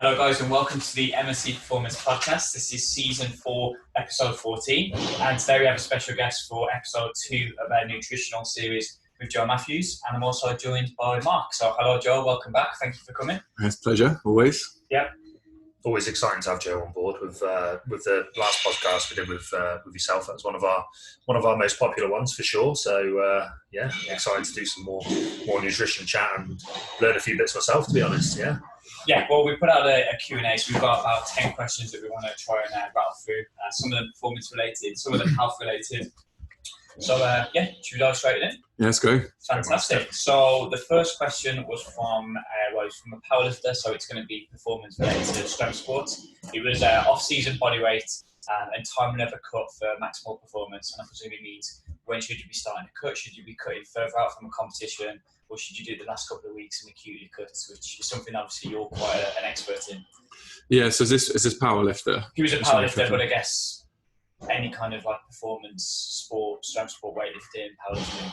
Hello guys and welcome to the MSC Performance Podcast. This is season 4, episode 14, and today we have a special guest for episode 2 of our nutritional series with Joe Matthews, and I'm also joined by Mark. So hello Joe, welcome back. Thank you for coming. It's a pleasure, always. Yeah. Always exciting to have Joe on board with the last podcast we did with yourself. That was one of our most popular ones for sure. So excited to do some more nutrition chat and learn a few bits myself, to be honest. Yeah, well, we put out a Q&A, so we've got about 10 questions that we want to try and rattle through. Some of them performance related, some of them health related. So, should we dive straight in? Yeah, let's go. Fantastic. So, the first question was from a powerlifter, so it's going to be performance related to strength sports. It was off-season body weight and time never cut for maximal performance. And I presume it means when should you be starting to cut? Should you be cutting further out from a competition? Or should you do the last couple of weeks in acutely cuts, which is something obviously you're quite an expert in? Yeah, so is this powerlifter? He was a powerlifter, but I guess any kind of like performance sport, strength sport, weightlifting, powerlifting.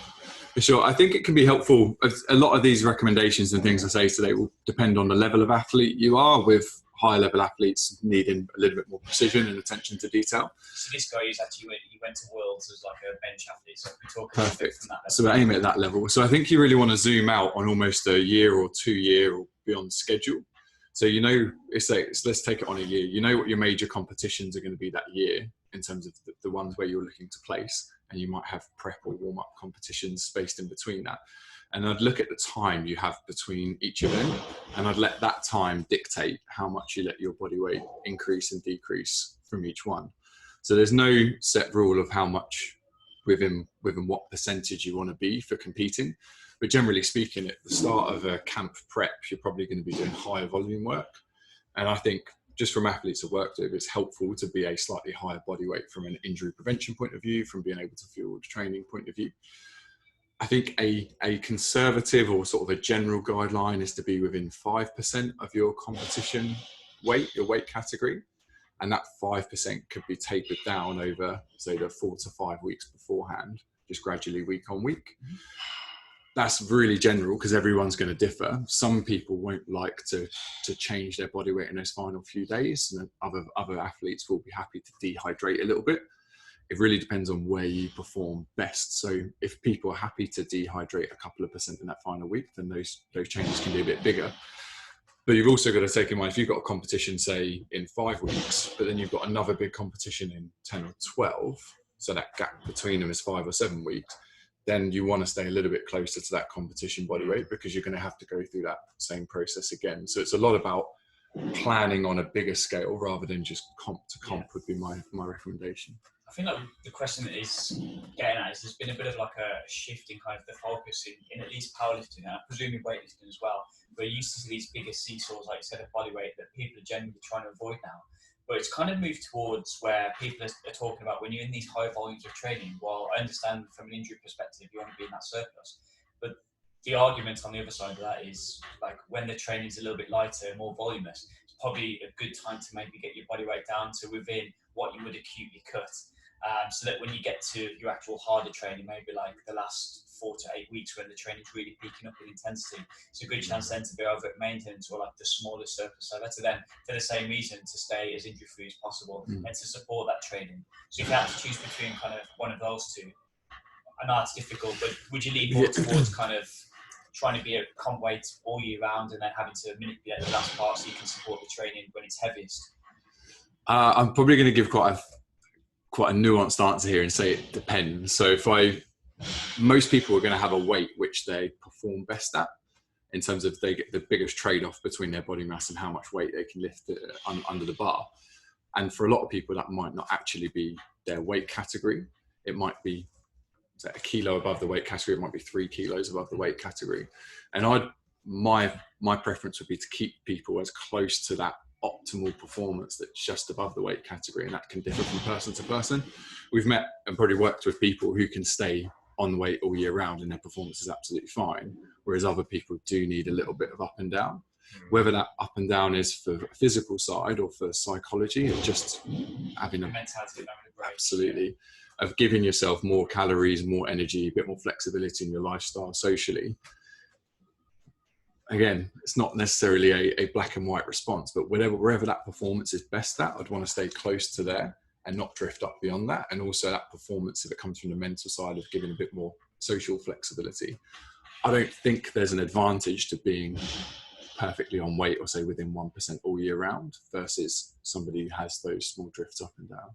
For sure. I think it can be helpful. A lot of these recommendations and things I say today will depend on the level of athlete you are, with higher level athletes needing a little bit more precision and attention to detail. So this guy he went to Worlds as like a bench athlete, so we're talking perfect from that level. So we aim at that level. So I think you really want to zoom out on almost a year or 2 year or beyond schedule. So let's take it on a year. You know what your major competitions are going to be that year in terms of the ones where you're looking to place, and you might have prep or warm-up competitions spaced in between that. And I'd look at the time you have between each event, and I'd let that time dictate how much you let your body weight increase and decrease from each one. So there's no set rule of how much within what percentage you want to be for competing. But generally speaking, at the start of a camp prep, you're probably going to be doing higher volume work. And I think just from athletes I've worked with, it's helpful to be a slightly higher body weight from an injury prevention point of view, from being able to fuel the training point of view. I think a conservative or sort of a general guideline is to be within 5% of your competition weight, your weight category. And that 5% could be tapered down over, say, the 4 to 5 weeks beforehand, just gradually week on week. That's really general because everyone's going to differ. Some people won't like to change their body weight in those final few days, and other athletes will be happy to dehydrate a little bit. It really depends on where you perform best. So if people are happy to dehydrate a couple of percent in that final week, then those changes can be a bit bigger. But you've also got to take in mind, if you've got a competition, say, in 5 weeks, but then you've got another big competition in 10 or 12, so that gap between them is 5 or 7 weeks, then you want to stay a little bit closer to that competition body weight, because you're going to have to go through that same process again. So it's a lot about planning on a bigger scale rather than just comp to comp would be my recommendation. I think like the question that is getting at is there's been a bit of like a shift in kind of the focus in at least powerlifting, and I presume in weightlifting as well. We're used to these bigger seesaws, like you said, of body weight that people are generally trying to avoid now. But it's kind of moved towards where people are talking about when you're in these high volumes of training. Well, I understand from an injury perspective, you want to be in that surplus. But the argument on the other side of that is like when the training is a little bit lighter and more voluminous, it's probably a good time to maybe get your body weight down to within what you would acutely cut. So that when you get to your actual harder training, maybe like the last 4 to 8 weeks when the training's really peaking up in intensity, it's a good chance then to be over at maintenance or like the smaller surplus. So that's then for the same reason to stay as injury free as possible and to support that training. So if you have to choose between kind of one of those two, I know it's difficult, but would you lean more towards kind of trying to be at comp weight all year round and then having to manipulate the last part so you can support the training when it's heaviest? I'm probably going to give quite a nuanced answer here and say it depends. So most people are going to have a weight which they perform best at, in terms of they get the biggest trade-off between their body mass and how much weight they can lift under the bar. And for a lot of people, that might not actually be their weight category. It might be a kilo above the weight category. It might be 3 kilos above the weight category. And my preference would be to keep people as close to that optimal performance that's just above the weight category, and that can differ from person to person. We've met and probably worked with people who can stay on weight all year round and their performance is absolutely fine, whereas other people do need a little bit of up and down. Whether that up and down is for the physical side or for psychology, and just having a mentality, absolutely of giving yourself more calories, more energy, a bit more flexibility in your lifestyle socially. again, it's not necessarily a black and white response, but wherever that performance is best at, I'd want to stay close to there and not drift up beyond that. And also that performance, if it comes from the mental side of giving a bit more social flexibility. I don't think there's an advantage to being perfectly on weight or say within 1% all year round versus somebody who has those small drifts up and down.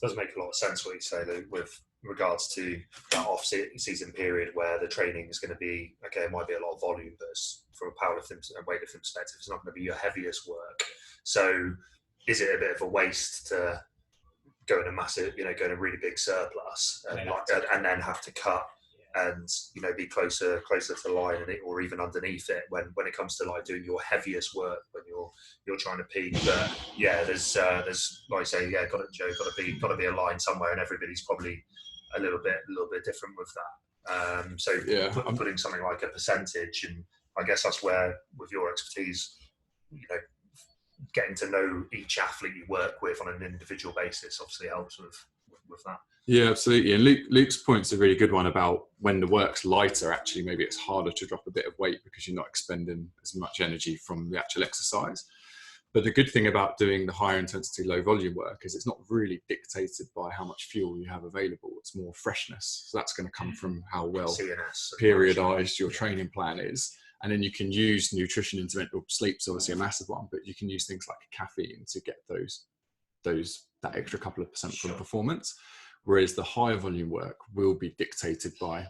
It does make a lot of sense what you say though, with regards to that off-season period where the training is going to be, okay, it might be a lot of volume, but from a powerlifting and weightlifting perspective, it's not going to be your heaviest work. So is it a bit of a waste to go in a massive, go in a really big surplus and then have to cut and be closer to the line or even underneath it when it comes to like doing your heaviest work when you're trying to peak. But yeah, there's like I say, yeah, got to be a line somewhere, and everybody's probably a little bit different with that. So yeah, putting something like a percentage, and I guess that's where with your expertise, getting to know each athlete you work with on an individual basis obviously helps with that. Yeah, absolutely. And Luke's point's a really good one about when the work's lighter, actually, maybe it's harder to drop a bit of weight because you're not expending as much energy from the actual exercise. But the good thing about doing the higher intensity, low volume work is it's not really dictated by how much fuel you have available. It's more freshness. So that's going to come from how well periodized your training plan is. And then you can use nutrition intervention. Sleep's obviously a massive one, but you can use things like caffeine to get that extra couple of percent from performance. Whereas the higher volume work will be dictated by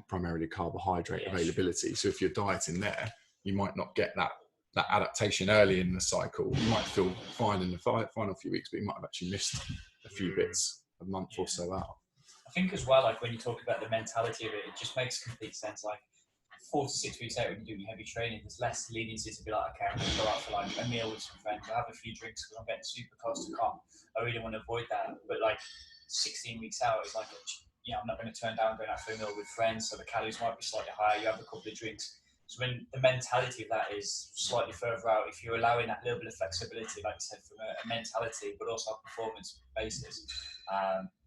primarily carbohydrate availability. So if you're dieting there, you might not get that adaptation early in the cycle. You might feel fine in the final few weeks, but you might have actually missed a few bits a month or so out. I think as well, like when you talk about the mentality of it, it just makes complete sense. Like 4 to 6 weeks out when you're doing heavy training, there's less leniency to be like, okay, I'm going to go out for like a meal with some friends, I'll have a few drinks because I'm getting super close to comp. I really want to avoid that. But like 16 weeks out, it's like, I'm not going to turn down going out for a meal with friends, so the calories might be slightly higher. You have a couple of drinks. So when the mentality of that is slightly further out, if you're allowing that little bit of flexibility, like you said, from a mentality, but also a performance basis,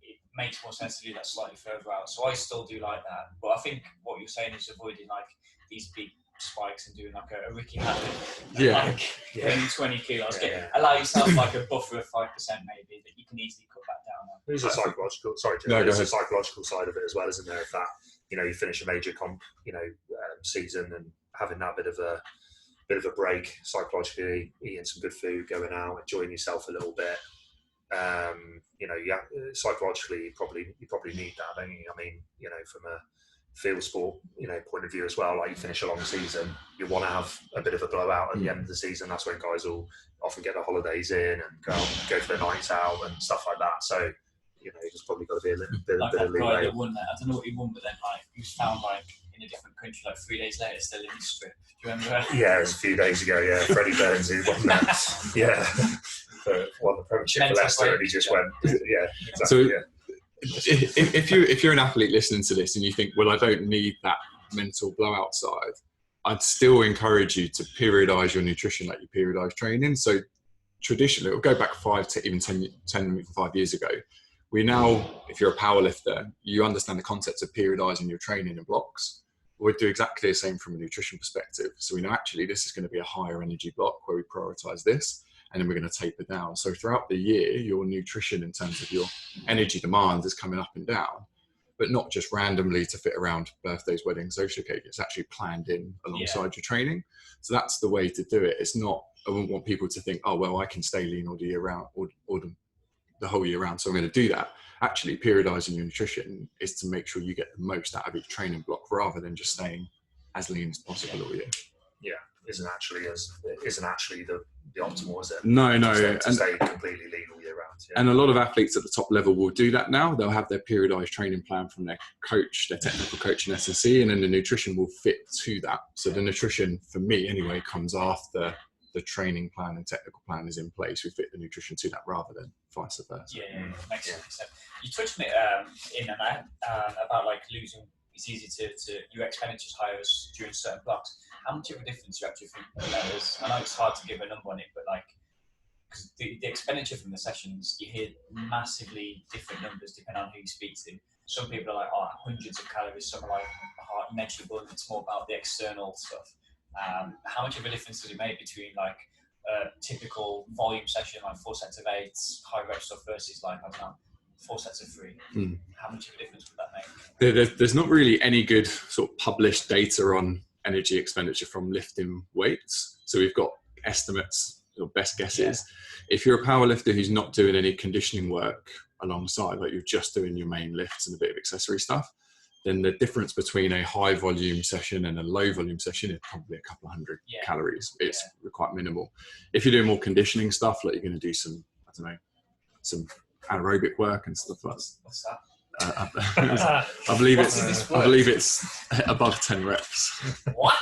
it makes more sense to do that slightly further out. So I still do like that. But I think what you're saying is avoiding like these big spikes and doing like a Ricky Hatton, like 20 kilos. Allow yourself like a buffer of 5% maybe that you can easily cut that down. There's a psychological, there's a psychological side of it as well, isn't there? If that, you finish a major comp, season and having that bit of a break psychologically, eating some good food, going out, enjoying yourself a little bit. Psychologically, you probably need that, don't you? I mean, from a field sport, point of view as well. Like you finish a long season, you want to have a bit of a blowout at the end of the season. That's when guys will often get the holidays in and go for the nights out and stuff like that. So, there's probably got to be a little bit like of leeway. That won that. I don't know what he won, but then like he was found like in a different country like 3 days later, still in his strip. Do you remember? Yeah, it was a few days ago. Yeah, Freddie Burns who won that. Yeah, won the premiership for Leicester, and he just went. Yeah, exactly. So, if you're an athlete listening to this and you think, well, I don't need that mental blowout side, I'd still encourage you to periodize your nutrition like you periodize training. So traditionally, it'll go back 5 to even 5 years ago. We now, if you're a power lifter, you understand the concept of periodizing your training in blocks. We'd do exactly the same from a nutrition perspective. So we know actually this is going to be a higher energy block where we prioritize this, and then we're going to taper down. So throughout the year, your nutrition in terms of your energy demand is coming up and down, but not just randomly to fit around birthdays, weddings, social occasions. It's actually planned in alongside your training. So that's the way to do it. It's not, I wouldn't want people to think, oh, well, I can stay lean all the year round or the whole year round, so I'm going to do that. Actually, periodizing your nutrition is to make sure you get the most out of each training block rather than just staying as lean as possible all year. Yeah, isn't actually the optimal, is it? No. To stay completely lean all year round. Yeah. And a lot of athletes at the top level will do that now. They'll have their periodized training plan from their coach, their technical coach in SSE, and then the nutrition will fit to that. So the nutrition, for me anyway, comes after the training plan and technical plan is in place. We fit the nutrition to that rather than vice versa. Yeah, makes sense. You touched on it in and out about like losing. It's easy to your expenditure's higher during certain blocks. How much of a difference do you actually think that is? I know it's hard to give a number on it, but like, because the expenditure from the sessions, you hear massively different numbers depending on who you speak to. Some people are like, hundreds of calories. Some are like, you mentioned, it's more about the external stuff. how much of a difference does it make between like a typical volume session, like 4 sets of 8, high rep stuff versus like, I don't know, 4 sets of 3? How much of a difference would that make? There's not really any good sort of published data on energy expenditure from lifting weights. So we've got estimates or best guesses. If you're a powerlifter who's not doing any conditioning work alongside, like you're just doing your main lifts and a bit of accessory stuff, then the difference between a high volume session and a low volume session is probably a couple of hundred calories. It's quite minimal. If you're doing more conditioning stuff, like you're going to do some, I don't know, some anaerobic work and stuff like that. What's that? I believe it's above 10 reps. What?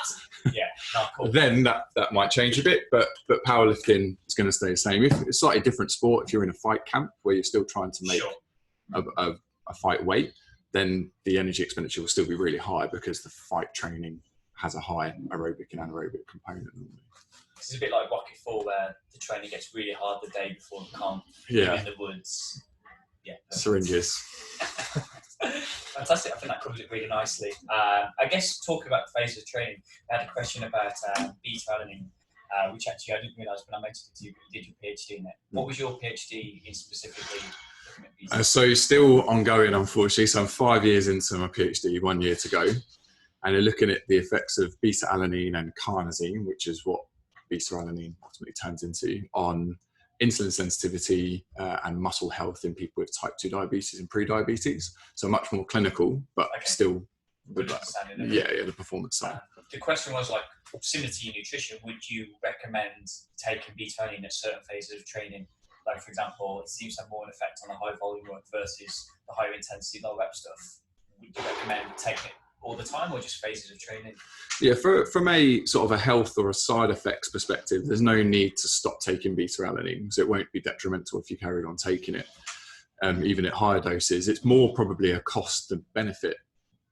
Yeah, not cool. Then that might change a bit, but powerlifting is going to stay the same. If it's slightly different sport, if you're in a fight camp where you're still trying to make a fight weight, then the energy expenditure will still be really high because the fight training has a high aerobic and anaerobic component. It's a bit like Rocky 4 where the training gets really hard the day before the comp. In the woods. Syringes. Fantastic. I think that covers it really nicely. I guess talking about the phases of training, I had a question about beta-alanine, which actually I didn't realise when I mentioned it to you, but you did your PhD in it. What was your PhD in specifically? So still ongoing, unfortunately. So I'm 5 years into my PhD, 1 year to go. And they're looking at the effects of beta-alanine and carnosine, which is what beta-alanine ultimately turns into, on insulin sensitivity and muscle health in people with type 2 diabetes and pre-diabetes. So much more clinical, but still with the performance side. The question was like, similar to your nutrition, would you recommend taking beta-alanine at certain phases of training? Like, for example, it seems to have more an effect on the high volume work versus the higher intensity, low rep stuff. Would you recommend taking it all the time or just phases of training? Yeah, from a sort of a health or a side effects perspective, there's no need to stop taking beta-alanine, so it won't be detrimental if you carried on taking it, even at higher doses. It's more probably a cost and benefit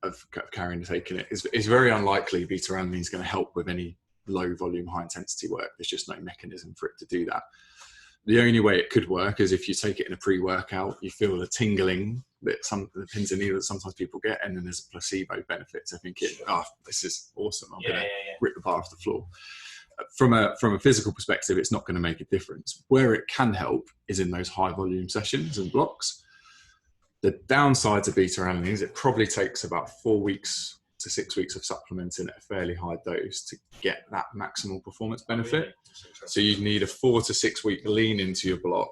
of carrying on taking it. It's very unlikely beta-alanine is going to help with any low volume, high intensity work. There's just no mechanism for it to do that. The only way it could work is if you take it in a pre-workout, you feel the tingling that the pins and needles that sometimes people get, and then there's a placebo benefit. So thinking, this is awesome. I'm going to rip the bar off the floor. From a physical perspective, it's not going to make a difference. Where it can help is in those high volume sessions and blocks. The downside to beta-alanine is it probably takes about 4 weeks to 6 weeks of supplementing at a fairly high dose to get that maximal performance benefit. So you need a 4 to 6 week lean into your block,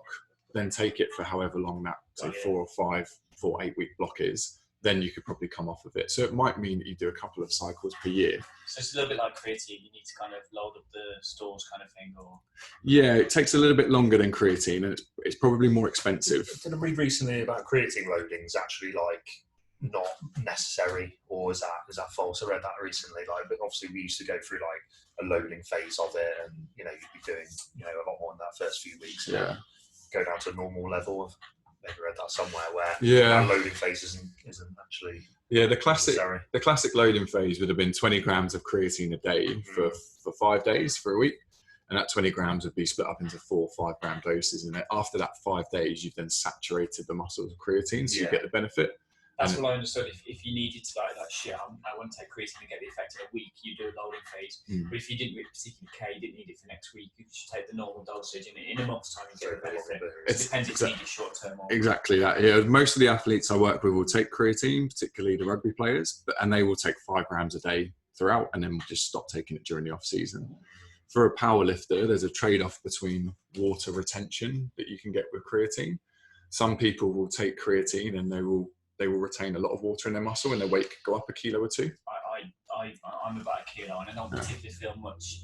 then take it for however long that 4 or 8 week block is. Then you could probably come off of it. So it might mean that you do a couple of cycles per year. So it's a little bit like creatine. You need to kind of load up the stores kind of thing, or? Yeah, it takes a little bit longer than creatine, and it's probably more expensive. Did I read recently about creatine loading is actually like not necessary, or is that false? I read that recently. Like, but obviously we used to go through like a loading phase of it, and you'd be doing a lot more in that first few weeks. And go down to a normal level of. Maybe read that somewhere where that loading phase isn't actually the classic loading phase would have been 20 grams of creatine a day for 5 days for a week, and that 20 grams would be split up into 4 or 5 gram doses, and after that 5 days you've then saturated the muscles with creatine, so you get the benefit. That's what I understood. If you needed to I want to take creatine to get the effect in a week, you do a loading phase. But if you didn't particularly care, you didn't need it for next week, you should take the normal dosage, and in a month's time you get the benefit. It depends if you need it short term or exactly that. Yeah, most of the athletes I work with will take creatine, particularly the rugby players, and they will take 5 grams a day throughout, and then just stop taking it during the off season. For a power lifter, there's a trade-off between water retention that you can get with creatine. Some people will take creatine and they will retain a lot of water in their muscle, and their weight could go up 1 kilo or 2. I'm about 1 kilo, and I don't particularly feel much.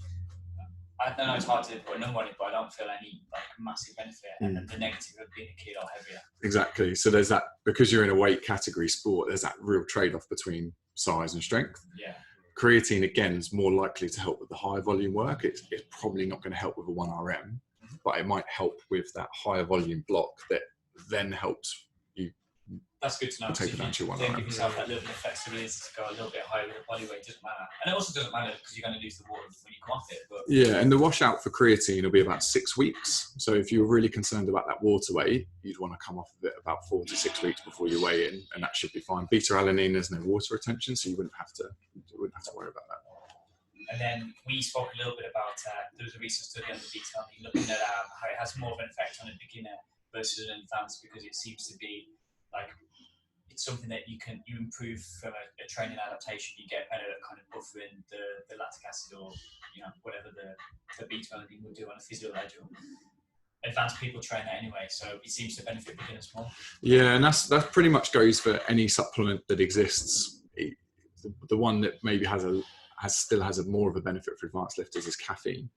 I don't know, it's hard to put a number on it, but I don't feel any massive benefit, and the negative of being 1 kilo heavier. Exactly. So there's that, because you're in a weight category sport, there's that real trade-off between size and strength. Yeah. Creatine, again, is more likely to help with the high volume work. It's probably not going to help with a 1 RM, but it might help with that higher volume block that then helps you. That's good to know. Take it down to 1 RM. Give yourself that little bit of flexibility to go a little bit higher with the body weight. Doesn't matter, and it also doesn't matter because you're going to lose the water when you come off it. But yeah, and the washout for creatine will be about 6 weeks. So if you're really concerned about that water weight, you'd want to come off of it about 4 to 6 weeks before you weigh in, and that should be fine. Beta-alanine, there's no water retention, so you wouldn't have to worry about that. And then we spoke a little bit about, there was a recent study on the detail looking at how it has more of an effect on a beginner versus an advanced, because it seems to be like, it's something that you improve from a training adaptation. You get better at kind of buffering the lactic acid, or whatever the beta-alanine will do on a physio level. Advanced people train that anyway, so it seems to benefit beginners more. Yeah, and that pretty much goes for any supplement that exists. The one that maybe still has more of a benefit for advanced lifters is caffeine.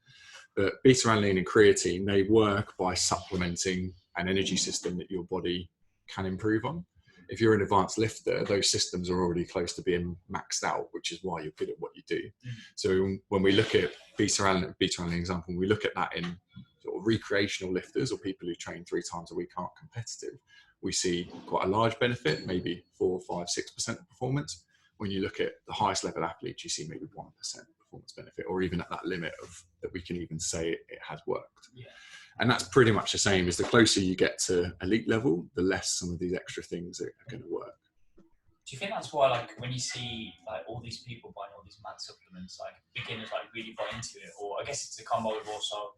But beta-alanine and creatine, they work by supplementing an energy system that your body can improve on. If you're an advanced lifter, those systems are already close to being maxed out, which is why you're good at what you do. So when we look at beta-alanine example, we look at that in sort of recreational lifters or people who train 3 times a week, aren't competitive, we see quite a large benefit, maybe 4, 5, 6% performance. When you look at the highest level athletes, you see maybe 1% performance benefit, or even at that limit of that we can even say it has worked. Yeah. And that's pretty much the same as the closer you get to elite level, the less some of these extra things are going to work. Do you think that's why, like, when you see like all these people buying all these mad supplements, like beginners like really buy into it, or I guess it's a combo of also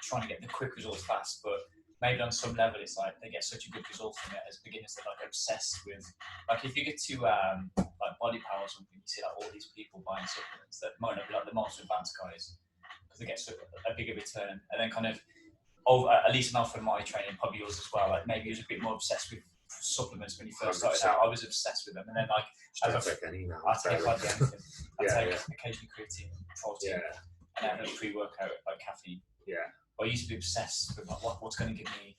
trying to get the quick results fast, but maybe on some level it's like they get such a good result from it as beginners, they're like obsessed with, like if you get to like Body Power or something, you see like all these people buying supplements that might not be like the most advanced guys, because they get a bigger return. And then kind of at least enough for my training, probably yours as well, like maybe you was a bit more obsessed with supplements when you first started out. I was obsessed with them, and then like I take anything. I take occasionally creatine, protein, and then a pre-workout like caffeine. Yeah. I used to be obsessed with like, what's going to give me.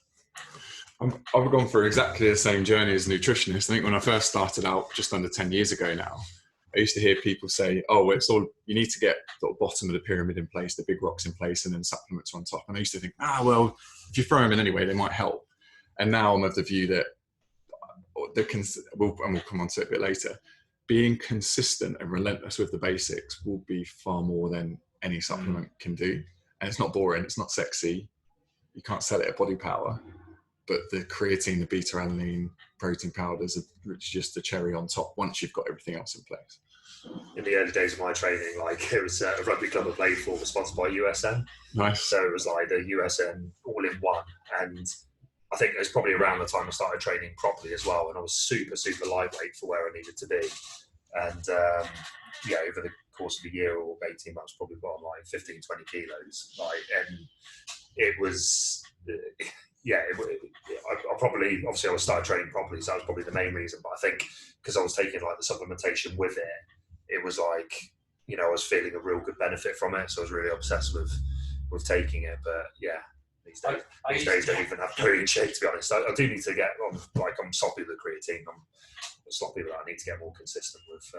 I've gone through exactly the same journey as a nutritionist. I think when I first started out just under 10 years ago now, I used to hear people say, "Oh, it's all you need to get the bottom of the pyramid in place, the big rocks in place, and then supplements on top." And I used to think, well, if you throw them in anyway, they might help. And now I'm of the view that we'll come on to it a bit later, being consistent and relentless with the basics will be far more than any supplement can do. And it's not boring, it's not sexy, you can't sell it at Body Power, but the creatine, the beta-alanine, protein powders are just the cherry on top once you've got everything else in place. In the early days of my training, like it was a rugby club I played for, was sponsored by USN. Nice. So it was like the USN all-in-one, and I think it was probably around the time I started training properly as well, and I was super, super lightweight for where I needed to be. And over the course of a year or 18 months, probably got on like 15, 20 kilos. And it was, I probably, obviously I was started training properly, so that was probably the main reason. But I think because I was taking like the supplementation with it, it was like, I was feeling a real good benefit from it. So I was really obsessed with taking it. But yeah. These days don't even have protein shake, to be honest. I do need to get on, like I'm sloppy with creatine. I'm sloppy, but I need to get more consistent with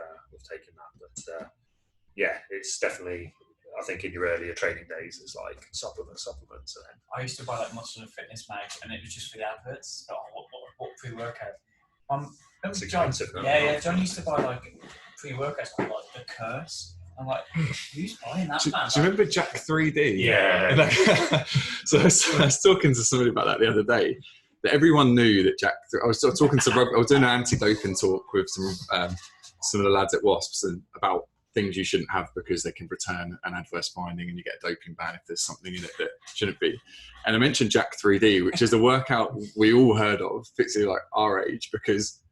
taking that. But it's definitely, I think in your earlier training days, it's like supplements. And then I used to buy like Muscle and Fitness mags, and it was just for the adverts. What pre-workout? It's expensive. John used to buy like pre-workouts called like The Curse. I'm like, who's buying that, man? Do you remember Jack 3D? Yeah. So I was talking to somebody about that the other day. That everyone knew that Jack. I was talking to Rugby. I was doing an anti-doping talk with some of the lads at Wasps and about things you shouldn't have because they can return an adverse finding and you get a doping ban if there's something in it that shouldn't be. And I mentioned Jack 3D, which is a workout we all heard of, particularly like our age, because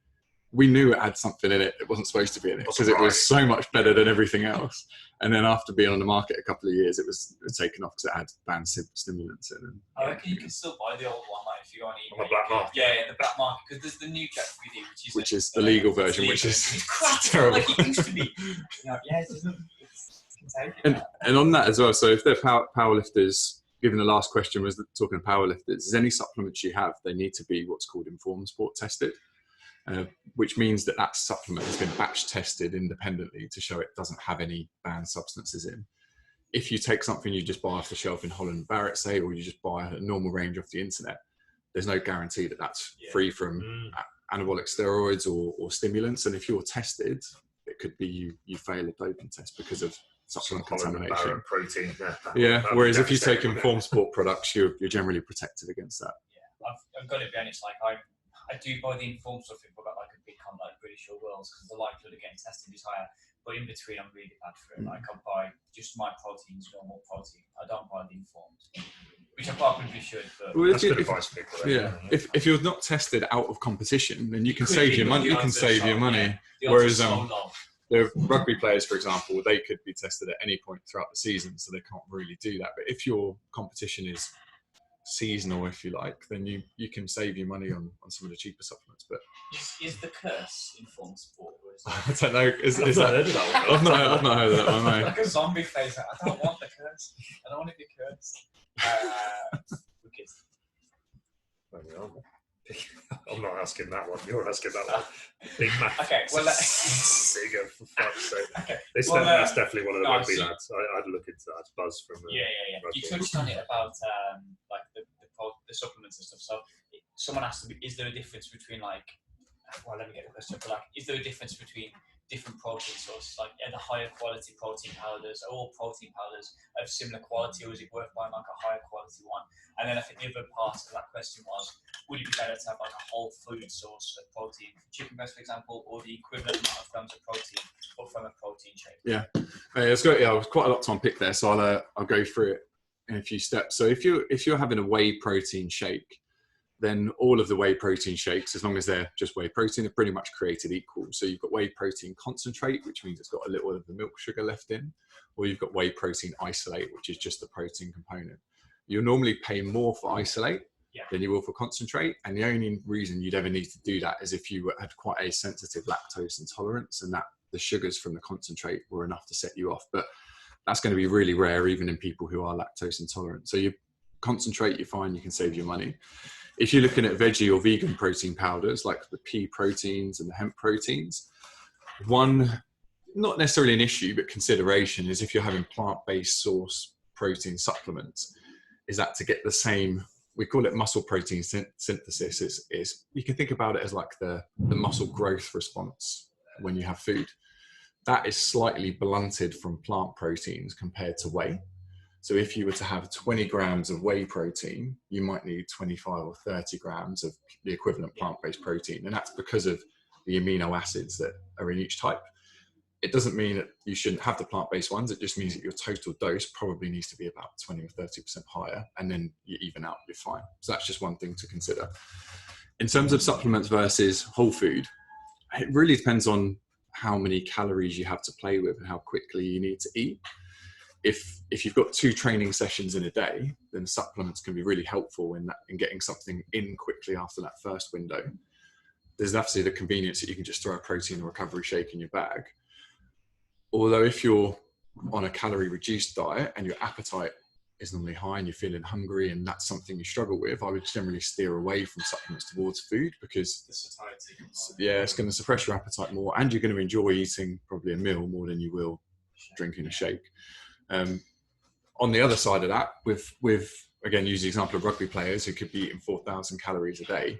we knew it had something in it. It wasn't supposed to be in it because it was so much better than everything else. And then after being on the market a couple of years, it was taken off because it had banned stimulants in it. I reckon you can still buy the old one, like if you go on eBay. On the black market. Yeah, the black market, because there's the new Jack 3D, which is the legal version, which is terrible. Like it used to be. And on that as well. So if they're powerlifters, given the last question was talking powerlifters, is any supplements you have, they need to be what's called informed sport tested. Which means that supplement has been batch tested independently to show it doesn't have any banned substances in. If you take something you just buy off the shelf in Holland Barrett, say, or you just buy a normal range off the internet, there's no guarantee that that's free from anabolic steroids or stimulants. And if you're tested, it could be you fail a doping test because of supplement contamination. Protein. Whereas if you take informed sport products, you're generally protected against that. Yeah, I've got to be honest. Like I do buy the informed stuff if I've got like a big con like British or Worlds, because the likelihood of getting tested is higher. but in between I'm really bad for it. Like I buy just my proteins, normal protein. I don't buy the informed, which I probably should. But that's good advice for people. Yeah, if you're not tested out of competition, then you can save your money. You can save your money. Whereas the rugby players, for example, they could be tested at any point throughout the season, so they can't really do that. But if your competition is seasonal, if you like, then you can save your money on some of the cheaper supplements. But is the curse informed sport? Or is I don't know. I've not heard of that one. No. Like a zombie phase. I don't want the curse. I don't want to be cursed. I'm not asking that one. You're asking that one. Big man. Okay, well, bigger for fuck's sake. Okay. That's definitely one of the rugby lads. I'd look into that. Buzz from yeah. You touched on it about like the supplements and stuff. So someone asked me, is there a difference between like? Well, let me get the question. But like, is there a difference between different protein sources? Like, are the higher quality protein powders, are all protein powders of similar quality, or is it worth buying like a higher quality one? And then I think the other part of that question was, would it be better to have like a whole food source of protein, chicken breast, for example, or the equivalent amount of grams of protein, or from a protein shake? Yeah, it's got quite a lot to unpick there, so I'll go through it in a few steps. So if you're having a whey protein shake, then all of the whey protein shakes, as long as they're just whey protein, are pretty much created equal. So you've got whey protein concentrate, which means it's got a little of the milk sugar left in, or you've got whey protein isolate, which is just the protein component. You'll normally pay more for isolate than you will for concentrate. And the only reason you'd ever need to do that is if you had quite a sensitive lactose intolerance and that the sugars from the concentrate were enough to set you off. But that's going to be really rare, even in people who are lactose intolerant. So you concentrate, you're fine, you can save your money. If you're looking at veggie or vegan protein powders, like the pea proteins and the hemp proteins, one, not necessarily an issue, but consideration is if you're having plant-based source protein supplements, is that to get the same, we call it muscle protein synthesis, is you can think about it as like the muscle growth response when you have food. That is slightly blunted from plant proteins compared to whey. So if you were to have 20 grams of whey protein, you might need 25 or 30 grams of the equivalent plant-based protein. And that's because of the amino acids that are in each type. It doesn't mean that you shouldn't have the plant-based ones. It just means that your total dose probably needs to be about 20 or 30% higher. And then you even out, you're fine. So that's just one thing to consider. In terms of supplements versus whole food, it really depends on how many calories you have to play with and how quickly you need to eat. If you've got 2 training sessions in a day, then supplements can be really helpful in getting something in quickly after that first window. There's obviously the convenience that you can just throw a protein or recovery shake in your bag. Although if you're on a calorie reduced diet and your appetite is normally high and you're feeling hungry and that's something you struggle with, I would generally steer away from supplements towards food because it's going to suppress your appetite more and you're going to enjoy eating probably a meal more than you will drinking a shake. On the other side of that, with again, use the example of rugby players who could be eating 4,000 calories a day,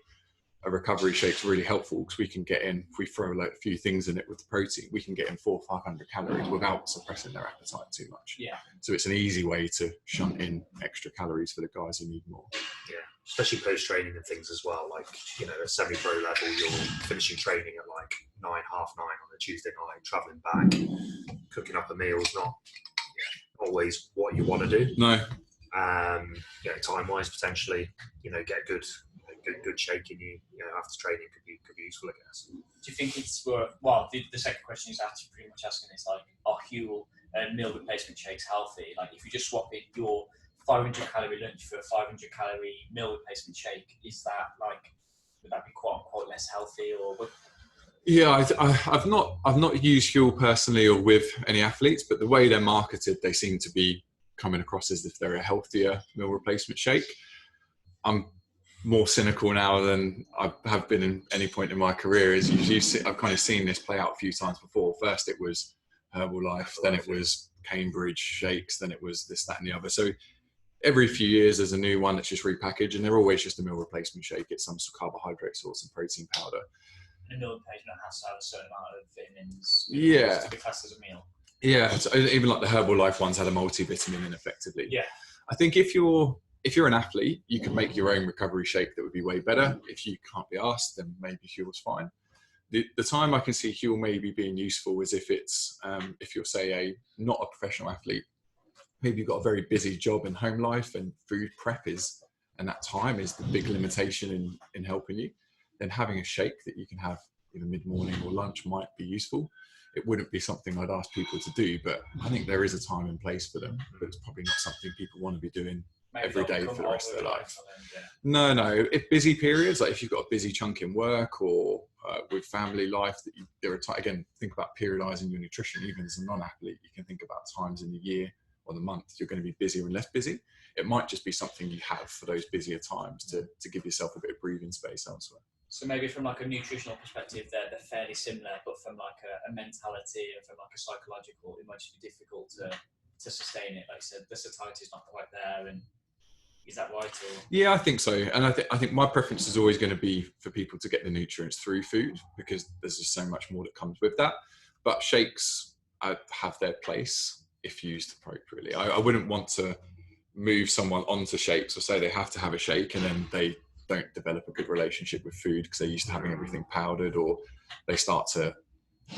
a recovery shake's really helpful because we can get in, if we throw like a few things in it with the protein, we can get in 400 or 500 calories without suppressing their appetite too much. Yeah. So it's an easy way to shunt in extra calories for the guys who need more. Yeah, especially post-training and things as well. Like, at semi-pro level, you're finishing training at like 9, half 9 on a Tuesday night, travelling back, cooking up a meal is not always what you want to do. No. Time-wise, potentially, get good shake in you, after training could be useful, I guess. Do you think it's worth? Well, the second question is actually pretty much asking is like, are fuel and meal replacement shakes healthy? Like, if you just swap in your 500 calorie lunch for a 500 calorie meal replacement shake, is that like, would that be quote unquote less healthy or? Yeah, I've not used fuel personally or with any athletes, but the way they're marketed, they seem to be coming across as if they're a healthier meal replacement shake. I'm more cynical now than I have been in any point in my career. I've kind of seen this play out a few times before. First it was Herbalife, then it was Cambridge shakes, then it was this, that and the other. So every few years there's a new one that's just repackaged and they're always just a meal replacement shake. It's some sort of carbohydrate source and protein powder. And a meal replacement has to have a certain amount of vitamins to be classed as a meal. Yeah, so even like the Herbalife ones had a multivitamin in effectively. Yeah. I think if you're an athlete, you can make your own recovery shake that would be way better. If you can't be asked, then maybe fuel's fine. The time I can see fuel maybe being useful is if it's if you're, say, not a professional athlete, maybe you've got a very busy job and home life, and food prep and that time is the big limitation in helping you. Then having a shake that you can have either mid-morning or lunch might be useful. It wouldn't be something I'd ask people to do, but I think there is a time and place for them, but it's probably not something people want to be doing every day for the rest of their life. No. If busy periods, like if you've got a busy chunk in work or with family life, again, think about periodising your nutrition. Even as a non-athlete, you can think about times in the year or the month you're going to be busier and less busy. It might just be something you have for those busier times to give yourself a bit of breathing space elsewhere. So maybe from like a nutritional perspective, they're fairly similar, but from like a mentality and from like a psychological, it might just be difficult to sustain it. Like I said, the satiety is not quite there, and is that right? Or? Yeah, I think so. And I think my preference is always going to be for people to get the nutrients through food, because there's just so much more that comes with that. But shakes have their place if used appropriately. I wouldn't want to move someone onto shakes or say they have to have a shake and then they don't develop a good relationship with food because they're used to having everything powdered, or they start to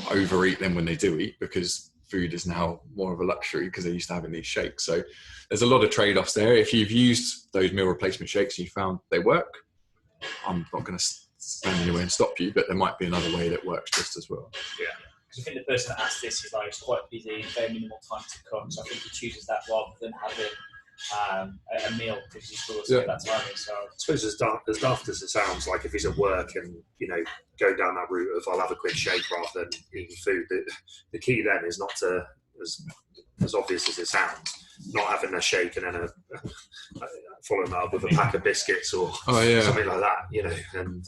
overeat them when they do eat because food is now more of a luxury because they're used to having these shakes. So there's a lot of trade-offs there. If you've used those meal replacement shakes and you found they work, I'm not going to stand anywhere and stop you, but there might be another way that works just as well. Yeah. Because I think the person that asked this is like, it's quite busy, very minimal time to cook. So I think he chooses that rather than having a meal, because he struggles to get that timing. So I suppose as daft as it sounds, like if he's at work and go down that route of I'll have a quick shake rather than eating food, the key then is not to, as obvious as it sounds, not having a shake and then following that up with a pack of biscuits or something like that, and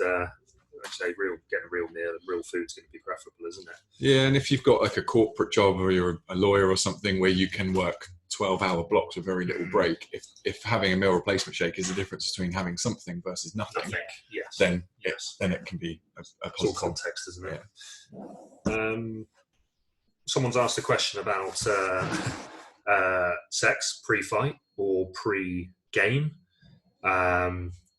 actually getting a real meal and real food's going to be preferable, isn't it? Yeah, and if you've got like a corporate job or you're a lawyer or something where you can work 12-hour blocks with very little break, if having a meal replacement shake is the difference between having something versus nothing, yes. then it can be a positive. It's all context, isn't it? Yeah. Someone's asked a question about sex pre-fight or pre-game.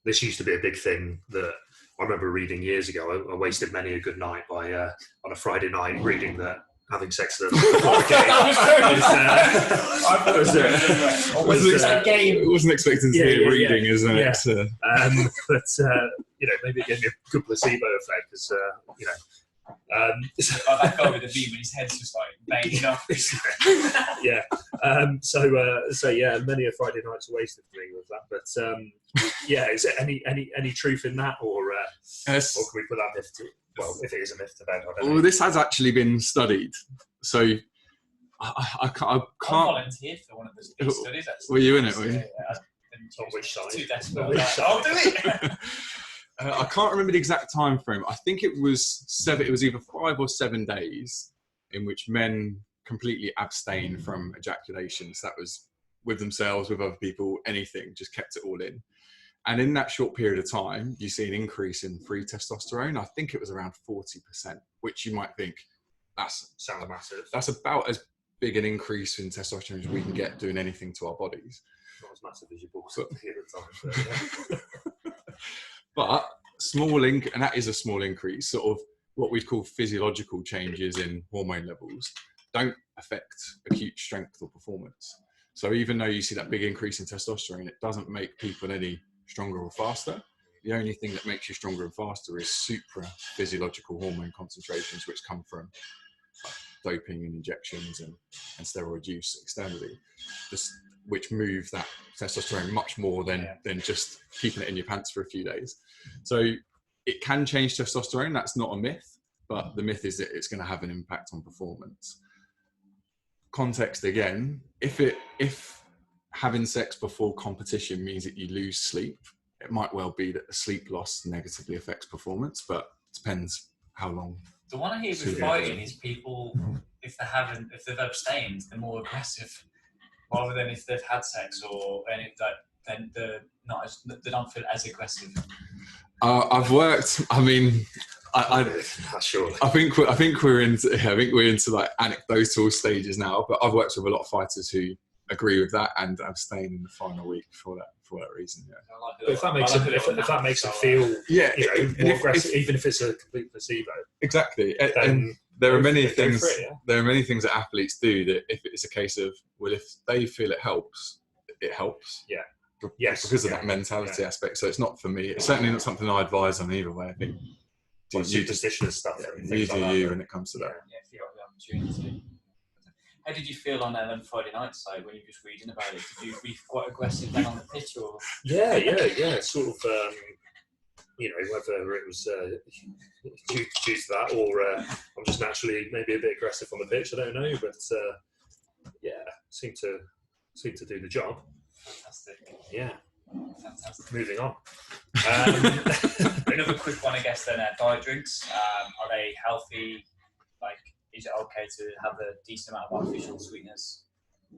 This used to be a big thing that I remember reading years ago. I wasted many a good night by on a Friday night reading that having sex before the game. I wasn't expecting to hear reading, isn't it? But maybe it gave me a good placebo effect, because that guy with the V when his head's just like banging off. So many a Friday night's wasted for me with that. But is there any truth in that, or can we put that myth to? Well, if it is a myth to bed, I don't know. Well, this has actually been studied. So I can't. I volunteered for one of the studies. Actually. Were you in it? Were you? On which side? Too desperate. I'll do it. I can't remember the exact time frame. I think it was 7. It was either 5 or 7 days in which men completely abstain from ejaculations. That was with themselves, with other people, anything. Just kept it all in. And in that short period of time, you see an increase in free testosterone. I think it was around 40%, which you might think sounds massive. That's about as big an increase in testosterone as we can get doing anything to our bodies. Not as massive as your balls at the time. But and that is a small increase. Sort of what we'd call physiological changes in hormone levels don't affect acute strength or performance. So even though you see that big increase in testosterone, it doesn't make people any stronger or faster. The only thing that makes you stronger and faster is supra-physiological hormone concentrations, which come from doping and injections and steroid use externally, which move that testosterone much more than just keeping it in your pants for a few days. So it can change testosterone. That's not a myth, but the myth is that it's going to have an impact on performance. Context again, if having sex before competition means that you lose sleep, it might well be that the sleep loss negatively affects performance, but it depends how long. The one I hear with fighting is people, if they've abstained, they're more aggressive, rather than if they've had sex, then they don't feel as aggressive. I've worked. I mean, I think we're into like anecdotal stages now, but I've worked with a lot of fighters who agree with that and abstain in the final week for that reason. Yeah. But if that makes it feel more aggressive, even if it's a complete placebo. Exactly. And there are many things. There are many things that athletes do that, if it's a case of, well, if they feel it helps, it helps. Yeah. Yes. Because of that mentality aspect. So it's not for me. It's certainly not something I advise on either way. I think superstitious stuff. You do you when it comes to that. Yeah, if you got the opportunity. How did you feel on Friday night side when you were just reading about it? Did you be quite aggressive then on the pitch, or? Yeah. Sort of, whether it was due to that, or I'm just naturally maybe a bit aggressive on the pitch. I don't know, but seemed to do the job. Fantastic. Yeah. Fantastic. Moving on. Another quick one, I guess. Then diet drinks. Are they healthy? Like, is it okay to have a decent amount of artificial sweeteners?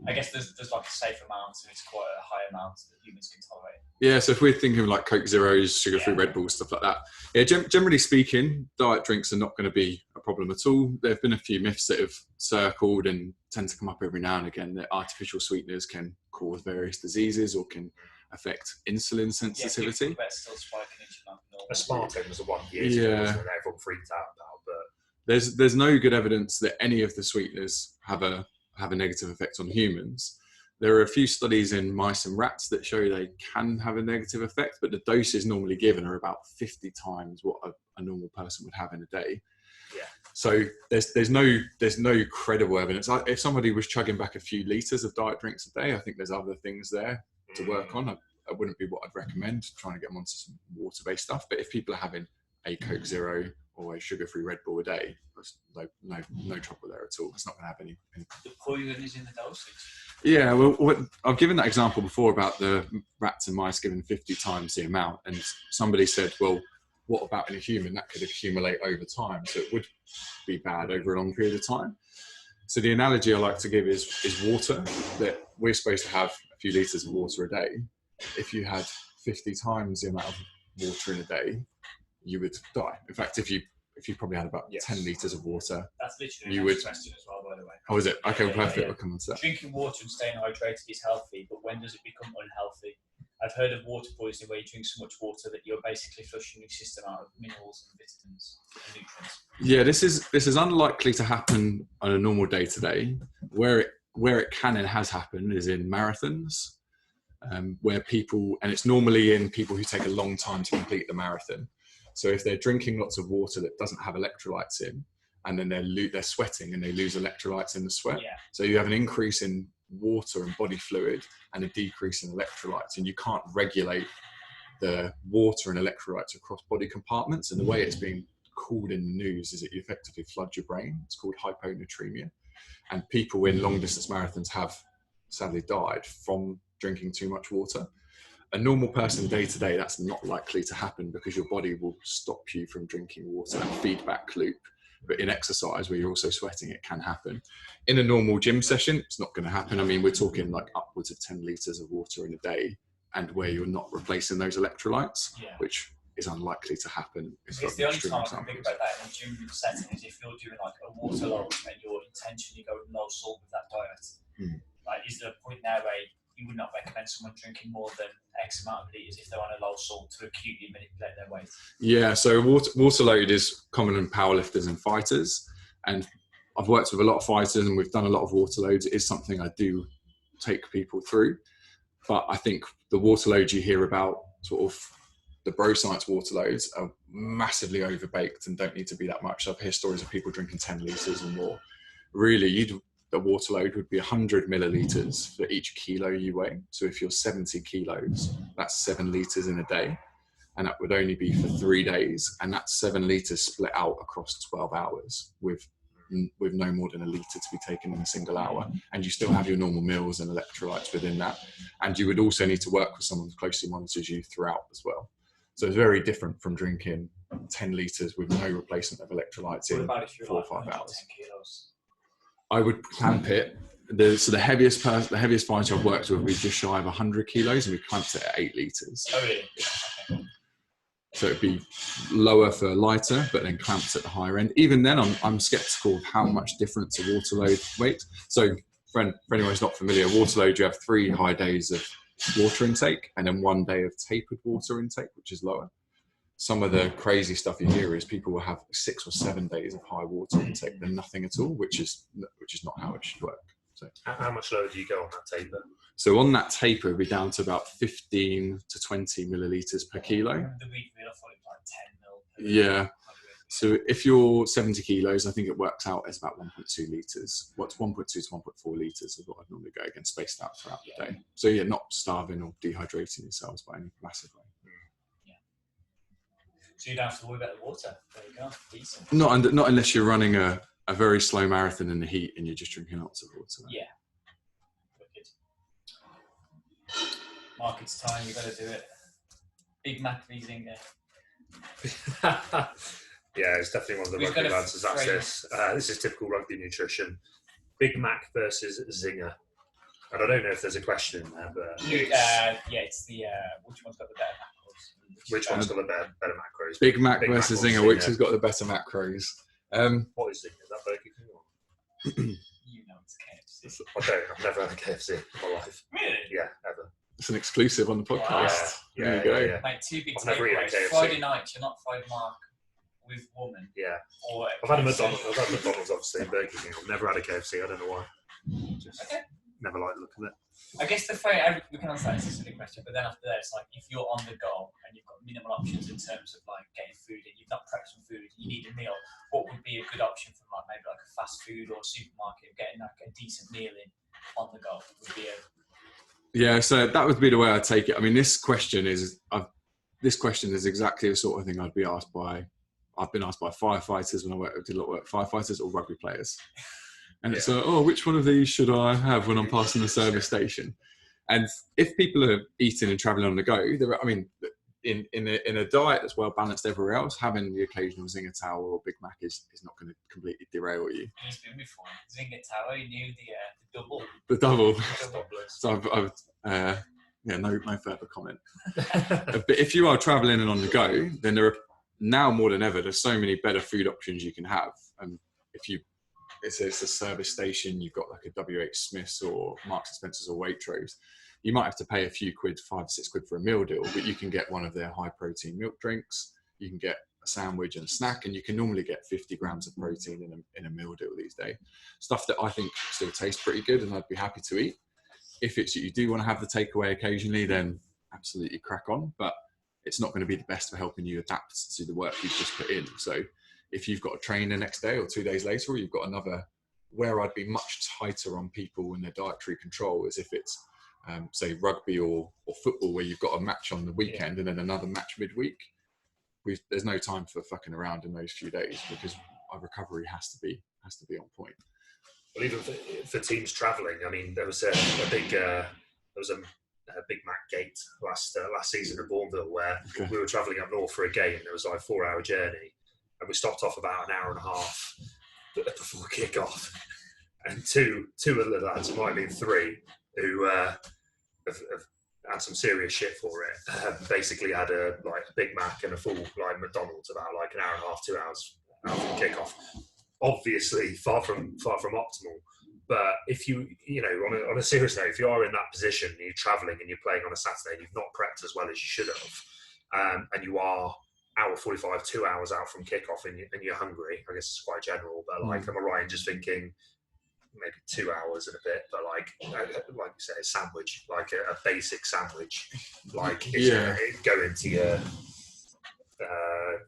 I guess there's like a safe amount, and it's quite a high amount that humans can tolerate. Yeah, so if we're thinking of like Coke Zeros, sugar-free Red Bulls, stuff like that, generally speaking, diet drinks are not going to be a problem at all. There have been a few myths that have circled and tend to come up every now and again that artificial sweeteners can cause various diseases or can affect insulin sensitivity. Still spiking aspartame was the one years ago, wasn't it? Everyone freaked out about, but there's no good evidence that any of the sweeteners have a negative effect on humans. There are a few studies in mice and rats that show they can have a negative effect, but the doses normally given are about 50 times what a normal person would have in a day. Yeah. So there's no credible evidence. If somebody was chugging back a few litres of diet drinks a day, I think there's other things there to work on. It wouldn't be what I'd recommend, trying to get them onto some water-based stuff. But if people are having a Coke Zero or a sugar-free Red Bull a day, there's no trouble there at all. It's not going to have any. The poison is in the dosage. Yeah, well, I've given that example before about the rats and mice given 50 times the amount, and somebody said, well, what about in a human? That could accumulate over time, so it would be bad over a long period of time. So the analogy I like to give is water, that we're supposed to have a few litres of water a day. If you had 50 times the amount of water in a day, you would die. In fact, if you probably had about 10 litres of water, that's literally a question as well, by the way. Oh, is it? Okay, perfect. We'll come on to that. Drinking water and staying hydrated is healthy, but when does it become unhealthy? I've heard of water poisoning where you drink so much water that you're basically flushing your system out of minerals and vitamins and nutrients. Yeah, this is unlikely to happen on a normal day to day. Where it can and has happened is in marathons, where people, and it's normally in people who take a long time to complete the marathon. So if they're drinking lots of water that doesn't have electrolytes in, and then they're sweating and they lose electrolytes in the sweat. Yeah. So you have an increase in water and body fluid and a decrease in electrolytes, and you can't regulate the water and electrolytes across body compartments. And the way it's being called in the news is that you effectively flood your brain. It's called hyponatremia. And people in long distance marathons have sadly died from drinking too much water. A normal person day to day, that's not likely to happen because your body will stop you from drinking water, that feedback loop. But in exercise where you're also sweating, it can happen. In a normal gym session, it's not going to happen. I mean, we're talking like upwards of 10 litres of water in a day, and where you're not replacing those electrolytes, which is unlikely to happen. It's the only time I can think about that in a gym setting is if you're doing like a water load and you're intentionally going low salt with that diet. Like, is there a point there where you would not recommend someone drinking more than X amount of litres if they're on a low salt to acutely manipulate their weight? Yeah, so water load is common in powerlifters and fighters. And I've worked with a lot of fighters and we've done a lot of water loads. It is something I do take people through. But I think the water loads you hear about, sort of the bro science water loads, are massively overbaked and don't need to be that much. I've heard stories of people drinking 10 litres or more. Really, the water load would be 100 millilitres for each kilo you weigh. So if you're 70 kilos, that's 7 litres in a day. And that would only be for 3 days. And that's 7 litres split out across 12 hours with no more than a litre to be taken in a single hour. And you still have your normal meals and electrolytes within that. And you would also need to work with someone who closely monitors you throughout as well. So it's very different from drinking 10 litres with no replacement of electrolytes in 4 or 5 hours. 10 kilos? I would clamp it. So the heaviest fighter I've worked with, we just shy of 100 kilos, and we clamped it at 8 litres. Oh, really? Okay. So it'd be lower for lighter, but then clamped at the higher end. Even then, I'm sceptical of how much difference a water load weight. So for anyone who's not familiar, water load, you have 3 high days of water intake and then 1 day of tapered water intake, which is lower. Some of the crazy stuff you hear is people will have 6 or 7 days of high water intake than nothing at all, which is not how it should work. So how much lower do you go on that taper? So on that taper, it'll be down to about 15 to 20 millilitres per kilo. The week meal, I thought it was like 10 mil. Yeah. So if you're 70 kilos, I think it works out as about 1.2 litres. What's 1.2 to 1.4 litres is what I'd normally go again, spaced out throughout the day. So yeah, not starving or dehydrating yourselves by any massive way. Yeah. So you don't have to worry about the water. There you go. Decent. Not unless you're running a very slow marathon in the heat and you're just drinking lots of water. Yeah. Wicked. Mark, it's time. You've got to do it. Big Mac v Zinger. Yeah, it's definitely one of the rugby lads has asked this. This is typical rugby nutrition. Big Mac versus Zinger. And I don't know if there's a question in there, but it's the which one's got the better macros? Which one's got the better macros? Big Mac versus Zinger, which has got the better macros? What is Zinger? Is that Burger King or? You know it's KFC. I've never had a KFC in my life. Really? Yeah, ever. It's an exclusive on the podcast. Yeah, there you go. Yeah. Mate, 2 big I've never eaten a takeaways. KFC. Friday night, you're not Friday Mark with woman. Yeah. Or I've had McDonald's obviously, and Burger King. I've never had a KFC. I don't know why. Just never liked the look of it. I guess we can answer that. It's a silly question, but then after that, it's like if you're on the go and you've got minimal options in terms of like getting food in, you've not prepped some food, you need a meal. What would be a good option from like maybe like a fast food or supermarket, getting like a decent meal in on the go would be a. Yeah, so that would be the way I take it. I mean, this question is exactly the sort of thing I've been asked by firefighters when I did a lot of work, firefighters or rugby players. And it's which one of these should I have when I'm passing the service station? And if people are eating and traveling on the go, in a diet that's well balanced everywhere else, having the occasional Zinger Tower or Big Mac is not going to completely derail you. He's been before. Zinger Tower, you knew the double. The double. Double. So no further comment. But if you are traveling and on the go, then there are now more than ever, there's so many better food options you can have. And if it's a service station, you've got like a WH Smith's or Marks and Spencer's or Waitrose, you might have to pay a few quid, 5 or 6 quid for a meal deal, but you can get one of their high protein milk drinks, you can get a sandwich and a snack, and you can normally get 50 grams of protein in a meal deal these days. Stuff that I think still tastes pretty good and I'd be happy to eat. If you do want to have the takeaway occasionally, then absolutely crack on, but it's not going to be the best for helping you adapt to the work you've just put in. So if you've got to train the next day or 2 days later, or you've got another, where I'd be much tighter on people in their dietary control is if it's, say, rugby or football, where you've got a match on the weekend and then another match midweek. There's no time for fucking around in those few days because our recovery has to be on point. Well, even for teams travelling, I mean, there was a big Mac gate last season at Bourneville where we were travelling up north for a game. It was like a 4-hour journey, and we stopped off about an hour and a half before kick-off. And two of the lads, might have been 3, who have had some serious shit for it. Basically had a Big Mac and a full McDonald's about like an hour and a half, 2 hours after kick-off. Obviously, far from optimal. But if you on a serious note, if you are in that position and you're travelling and you're playing on a Saturday and you've not prepped as well as you should have, and you are hour 45, 2 hours out from kickoff and you're hungry, I guess it's quite general, but am I right in just thinking maybe 2 hours and a bit, but like you say, a sandwich, like a basic sandwich, go into your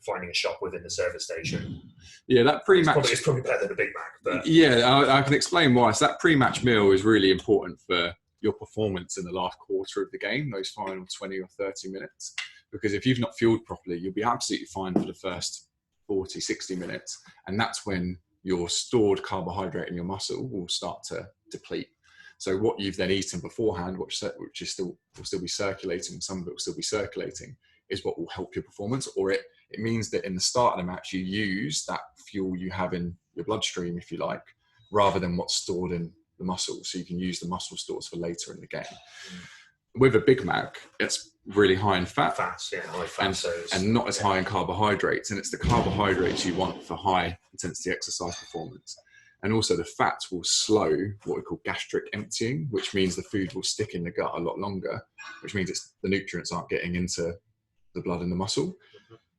finding a shop within the service station. Yeah, that pre-match... It's probably better than a Big Mac. But yeah, I can explain why. So that pre-match meal is really important for your performance in the last quarter of the game, those final 20 or 30 minutes. Because if you've not fueled properly, you'll be absolutely fine for the first 40, 60 minutes. And that's when your stored carbohydrate in your muscle will start to deplete. So what you've then eaten beforehand, which is will still be circulating, some of it will still be circulating, is what will help your performance. Or it means that in the start of the match, you use that fuel you have in your bloodstream, if you like, rather than what's stored in the muscle. So you can use the muscle stores for later in the game. With a Big Mac, it's really high in fat. High fat. And not as high in carbohydrates. And it's the carbohydrates you want for high intensity exercise performance. And also the fats will slow what we call gastric emptying, which means the food will stick in the gut a lot longer, which means the nutrients aren't getting into the blood and the muscle.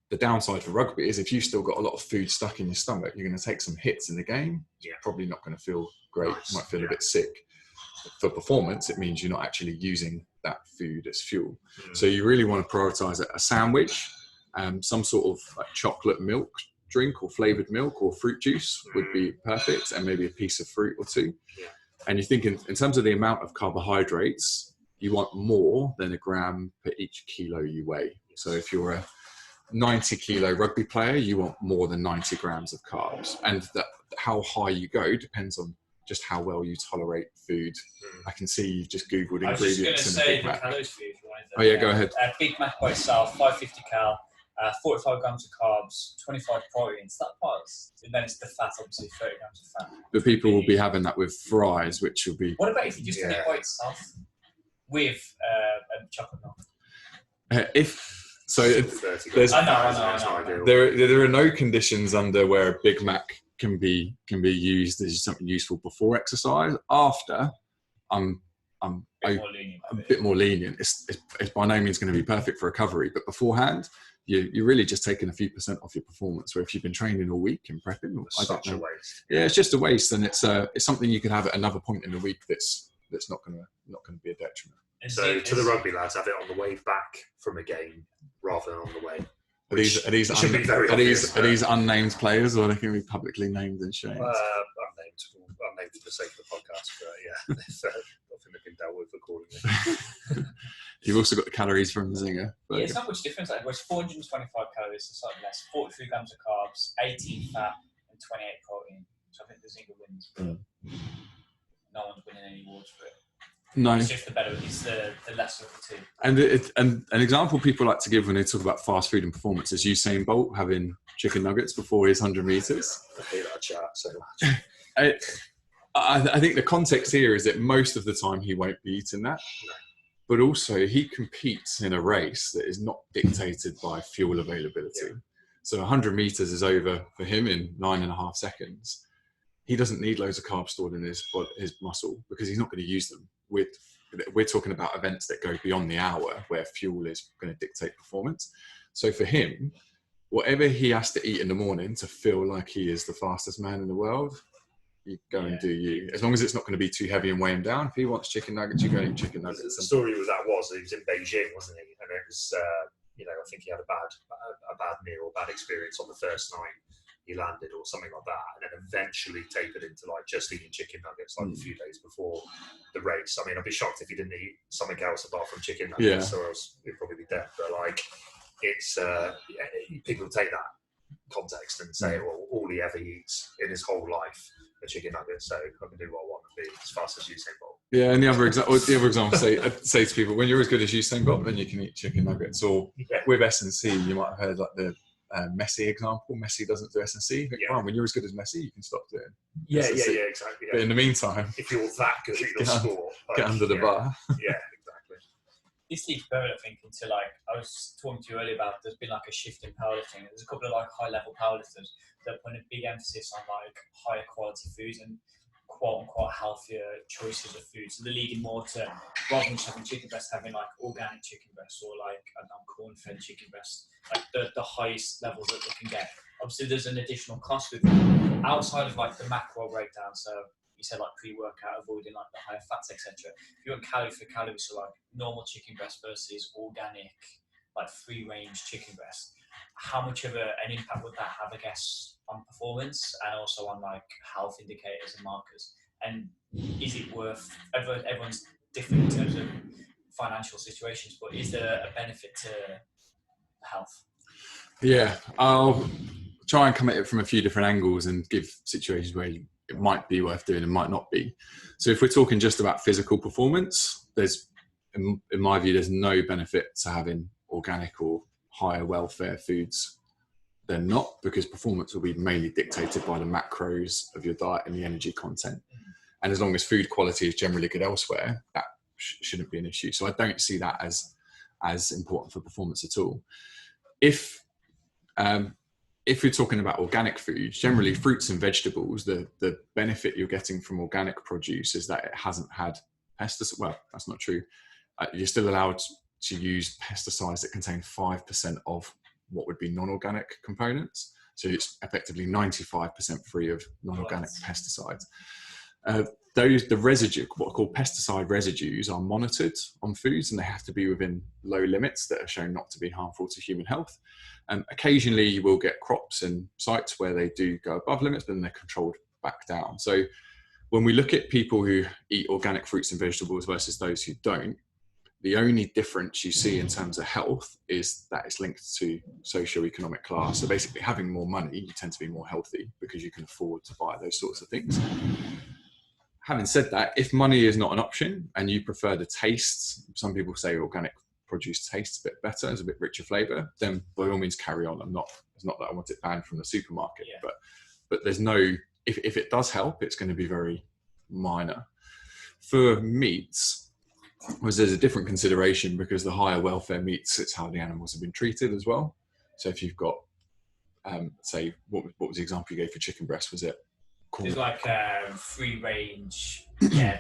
The downside for rugby is if you've still got a lot of food stuck in your stomach, you're going to take some hits in the game. You're probably not going to feel great. You might feel a bit sick. For performance, it means you're not actually using that food as fuel. So you really want to prioritize a sandwich, some sort of like chocolate milk drink or flavored milk or fruit juice would be perfect, and maybe a piece of fruit or two. And you think in terms of the amount of carbohydrates, you want more than a gram per each kilo you weigh. So if you're a 90 kilo rugby player, you want more than 90 grams of carbs. And how high you go depends on just how well you tolerate food. I can see you've just Googled ingredients in a Big Mac. Calories for you if you wanted Oh yeah, go ahead. Big Mac by itself, 550 cal, 45 grams of carbs, 25 proteins. That part's, and then it's the fat, obviously 30 grams of fat. But people will be having that with fries, which will be... What about if you just did it by itself with chocolate milk? There are no conditions under where a Big Mac can be used as something useful before exercise. After, I'm a bit more lenient. It's by no means going to be perfect for recovery, but beforehand, you're really just taking a few % off your performance. Where if you've been training all week and prepping, it's such a waste. Yeah, it's just a waste, and it's something you could have at another point in the week that's not going to be a detriment. So to the rugby lads, have it on the way back from a game rather than on the way. Are these unnamed players, or they can be publicly named and shown? Unnamed for the sake of the podcast, but yeah, I think they've been dealt with accordingly. You've also got the calories from the Zinger. Yeah, it's not much difference. Like, it's 425 calories, so slightly less. 43 grams of carbs, 18 fat, and 28 protein. So I think the Zinger wins, but no one's winning any awards for it. No. It's just it's the lesser of the two. And an example people like to give when they talk about fast food and performance is Usain Bolt having chicken nuggets before his 100 meters. I hate that chat so much. I think the context here is that most of the time he won't be eating that. No. But also he competes in a race that is not dictated by fuel availability. Yeah. So 100 meters is over for him in 9.5 seconds. He doesn't need loads of carbs stored in his muscle because he's not going to use them. We're talking about events that go beyond the hour where fuel is going to dictate performance. So for him, whatever he has to eat in the morning to feel like he is the fastest man in the world, you go and do you. As long as it's not going to be too heavy and weigh him down. If he wants chicken nuggets, you go and eat chicken nuggets. The story was he was in Beijing, wasn't he? And it was, I think he had a bad meal or bad experience on the first night he landed or something like that, and then eventually tapered into like just eating chicken nuggets like a few days before the race. I mean, I'd be shocked if he didn't eat something else apart from chicken nuggets, or else he'd probably be dead. But like, it's people take that context and say, well, all he ever eats in his whole life are chicken nuggets, so I can do what I want and be as fast as Usain Bolt. Yeah, and the other example, say to people, when you're as good as Usain Bolt, then you can eat chicken nuggets. Or with S&C, you might have heard like the Messi example. Messi doesn't do S&C. Fine, when you're as good as Messi, you can stop doing S&C. Yeah, exactly. Yeah. But in the meantime, if you're that good at your sport, get under the bar. Yeah, exactly. This leads further, I think, into like I was talking to you earlier about. There's been like a shift in powerlifting. There's a couple of like high-level powerlifters that are putting a big emphasis on like higher quality foods and quote-unquote healthier choices of food. So they're leading more to, rather than just having chicken breast, having like organic chicken breast or like corn-fed chicken breast, like the highest levels that they can get. Obviously, there's an additional cost with it. Outside of like the macro breakdown, so you said like pre-workout, avoiding like the higher fats, etc. If you want calorie for calorie, so like normal chicken breast versus organic, like free-range chicken breast, how much of an impact would that have, I guess, on performance and also on like health indicators and markers? And is it worth, everyone's different in terms of financial situations, but is there a benefit to health? Yeah, I'll try and come at it from a few different angles and give situations where it might be worth doing and might not be. So if we're talking just about physical performance, there's, in my view, there's no benefit to having organic or higher welfare foods than not, because performance will be mainly dictated by the macros of your diet and the energy content. And as long as food quality is generally good elsewhere, that shouldn't be an issue. So I don't see that as important for performance at all. If if you're talking about organic foods, generally fruits and vegetables, the benefit you're getting from organic produce is that it hasn't had pesticides. Well, that's not true. You're still allowed to use pesticides that contain 5% of what would be non-organic components. So it's effectively 95% free of non-organic pesticides. The residue, what are called pesticide residues, are monitored on foods, and they have to be within low limits that are shown not to be harmful to human health. Occasionally you will get crops and sites where they do go above limits, but then they're controlled back down. So when we look at people who eat organic fruits and vegetables versus those who don't, the only difference you see in terms of health is that it's linked to socioeconomic class. So basically having more money, you tend to be more healthy because you can afford to buy those sorts of things. Having said that, if money is not an option and you prefer the taste, some people say organic produce tastes a bit better, it's a bit richer flavour, then by all means carry on. It's not that I want it banned from the supermarket, but there's no, if it does help, it's going to be very minor. For meats, there's a different consideration because the higher welfare meats, it's how the animals have been treated as well. So if you've got, say, what was the example you gave for chicken breast? Was it? It's like free range, I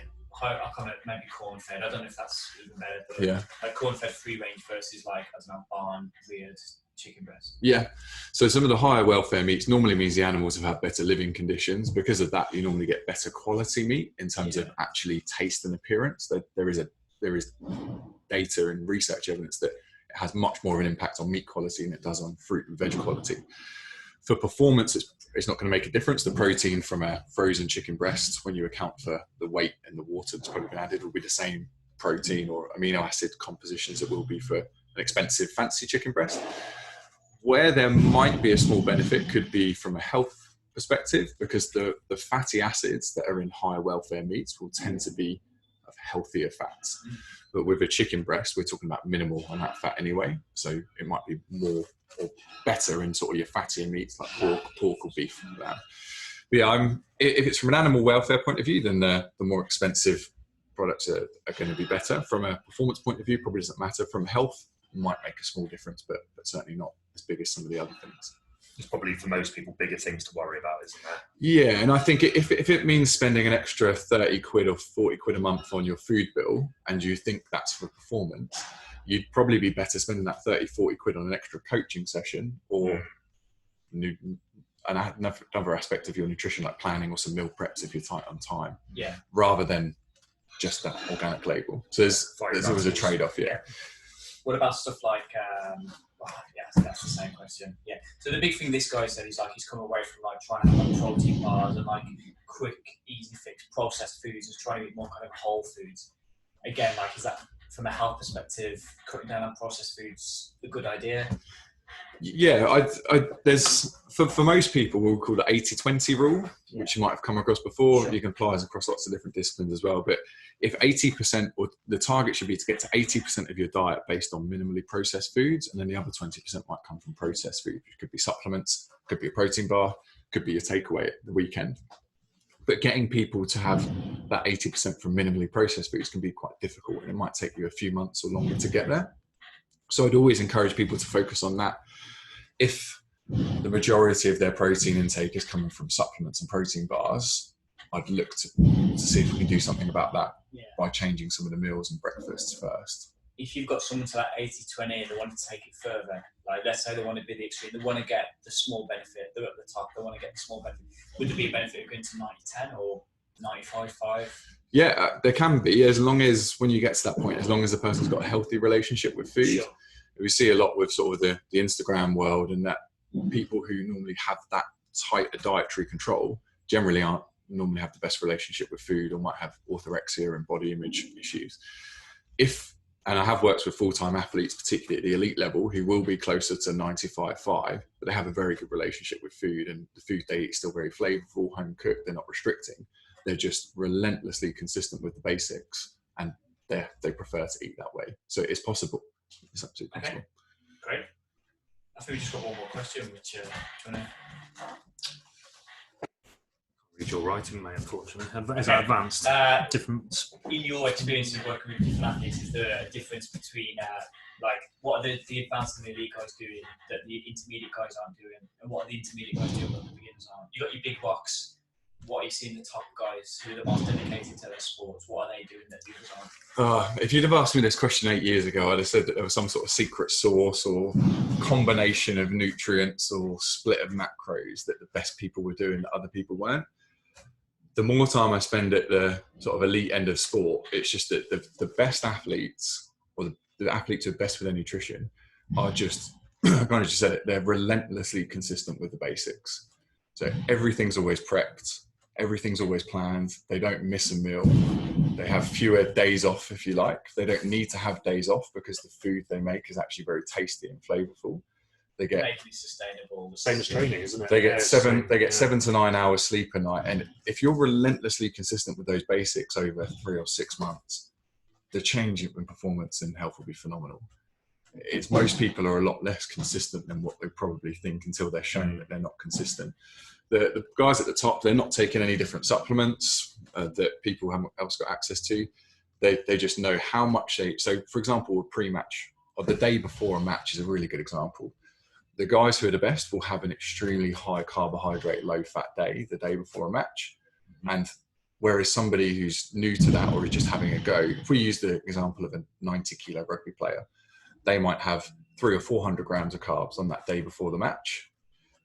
can't maybe corn fed. I don't know if that's even better, but like corn fed free range versus like, I don't know, barn reared chicken breast. Yeah. So some of the higher welfare meats normally means the animals have had better living conditions. Because of that, you normally get better quality meat in terms of actually taste and appearance. There is data and research evidence that it has much more of an impact on meat quality than it does on fruit and veg quality. For performance, it's not going to make a difference. The protein from a frozen chicken breast, when you account for the weight and the water that's probably been added, will be the same protein or amino acid compositions it will be for an expensive fancy chicken breast. Where there might be a small benefit could be from a health perspective, because the fatty acids that are in higher welfare meats will tend to be of healthier fats. But with a chicken breast, we're talking about minimal on that fat anyway. So it might be more or better in sort of your fattier meats like pork or beef. But yeah, if it's from an animal welfare point of view, then the more expensive products are going to be better. From a performance point of view, probably doesn't matter. From health, it might make a small difference, but certainly not as big as some of the other things. It's probably for most people bigger things to worry about, isn't there? Yeah, and I think if it means spending an extra 30 quid or 40 quid a month on your food bill and you think that's for performance, you'd probably be better spending that 30, 40 quid on an extra coaching session or another aspect of your nutrition, like planning or some meal preps if you're tight on time, rather than just that organic label. So there's always a trade-off, What about stuff like, that's the same question. Yeah. So the big thing this guy said is like he's come away from like trying to have like protein bars and like quick, easy fix processed foods and trying to eat more kind of whole foods. Again, like is that from a health perspective, cutting down on processed foods a good idea? Yeah, there's for most people we'll call the 80-20 rule, which you might have come across before. Sure. You can apply it across lots of different disciplines as well. But if 80%, or the target should be to get to 80% of your diet based on minimally processed foods, and then the other 20% might come from processed food. It could be supplements, could be a protein bar, could be your takeaway at the weekend. But getting people to have that 80% from minimally processed foods can be quite difficult, and it might take you a few months or longer to get there. So I'd always encourage people to focus on that. If the majority of their protein intake is coming from supplements and protein bars, I'd look to see if we can do something about that by changing some of the meals and breakfasts first. If you've got someone to that 80-20 and they want to take it further, like let's say they want to be the extreme, they want to get the small benefit, they're at the top, they want to get the small benefit. Would there be a benefit of going to 90-10 or 95-5? Yeah, there can be, as long as when you get to that point, as long as the person's got a healthy relationship with food. Sure. We see a lot with sort of the Instagram world, and that people who normally have that tight a dietary control generally aren't normally have the best relationship with food, or might have orthorexia and body image issues. And I have worked with full-time athletes, particularly at the elite level, who will be closer to 95-5, but they have a very good relationship with food, and the food they eat is still very flavorful, home cooked, they're not restricting. They're just relentlessly consistent with the basics, and they prefer to eat that way. So it's possible. It's absolutely possible. Okay. Great. I think we just got one more question, which do you want to... Read your writing, mate, unfortunately. Is that advanced? Different. In your experience of working with different athletes, is there a difference between what are the advanced and the elite guys doing that the intermediate guys aren't doing, and what are the intermediate guys doing that the beginners aren't? You got your big box. What are you seeing the top guys who are the most dedicated to their sports? What are they doing that the others aren't? If you'd have asked me this question 8 years ago, I'd have said that there was some sort of secret sauce or combination of nutrients or split of macros that the best people were doing that other people weren't. The more time I spend at the sort of elite end of sport, it's just that the best athletes, or the athletes who are best with their nutrition, are just, I kind of just said it, they're relentlessly consistent with the basics. So everything's always prepped. Everything's always planned. They don't miss a meal. They have fewer days off, if you like. They don't need to have days off because the food they make is actually very tasty and flavorful. They get sustainable. Same as training, isn't it? They get 7 to 9 hours sleep a night. And if you're relentlessly consistent with those basics over 3 or 6 months, the change in performance and health will be phenomenal. It's most people are a lot less consistent than what they probably think until they're shown that they're not consistent. The guys at the top, they're not taking any different supplements that people haven't else got access to. They just know how much so for example, a pre-match or the day before a match is a really good example. The guys who are the best will have an extremely high carbohydrate, low fat day the day before a match. And whereas somebody who's new to that or is just having a go, if we use the example of a 90 kilo rugby player, they might have 300 or 400 grams of carbs on that day before the match.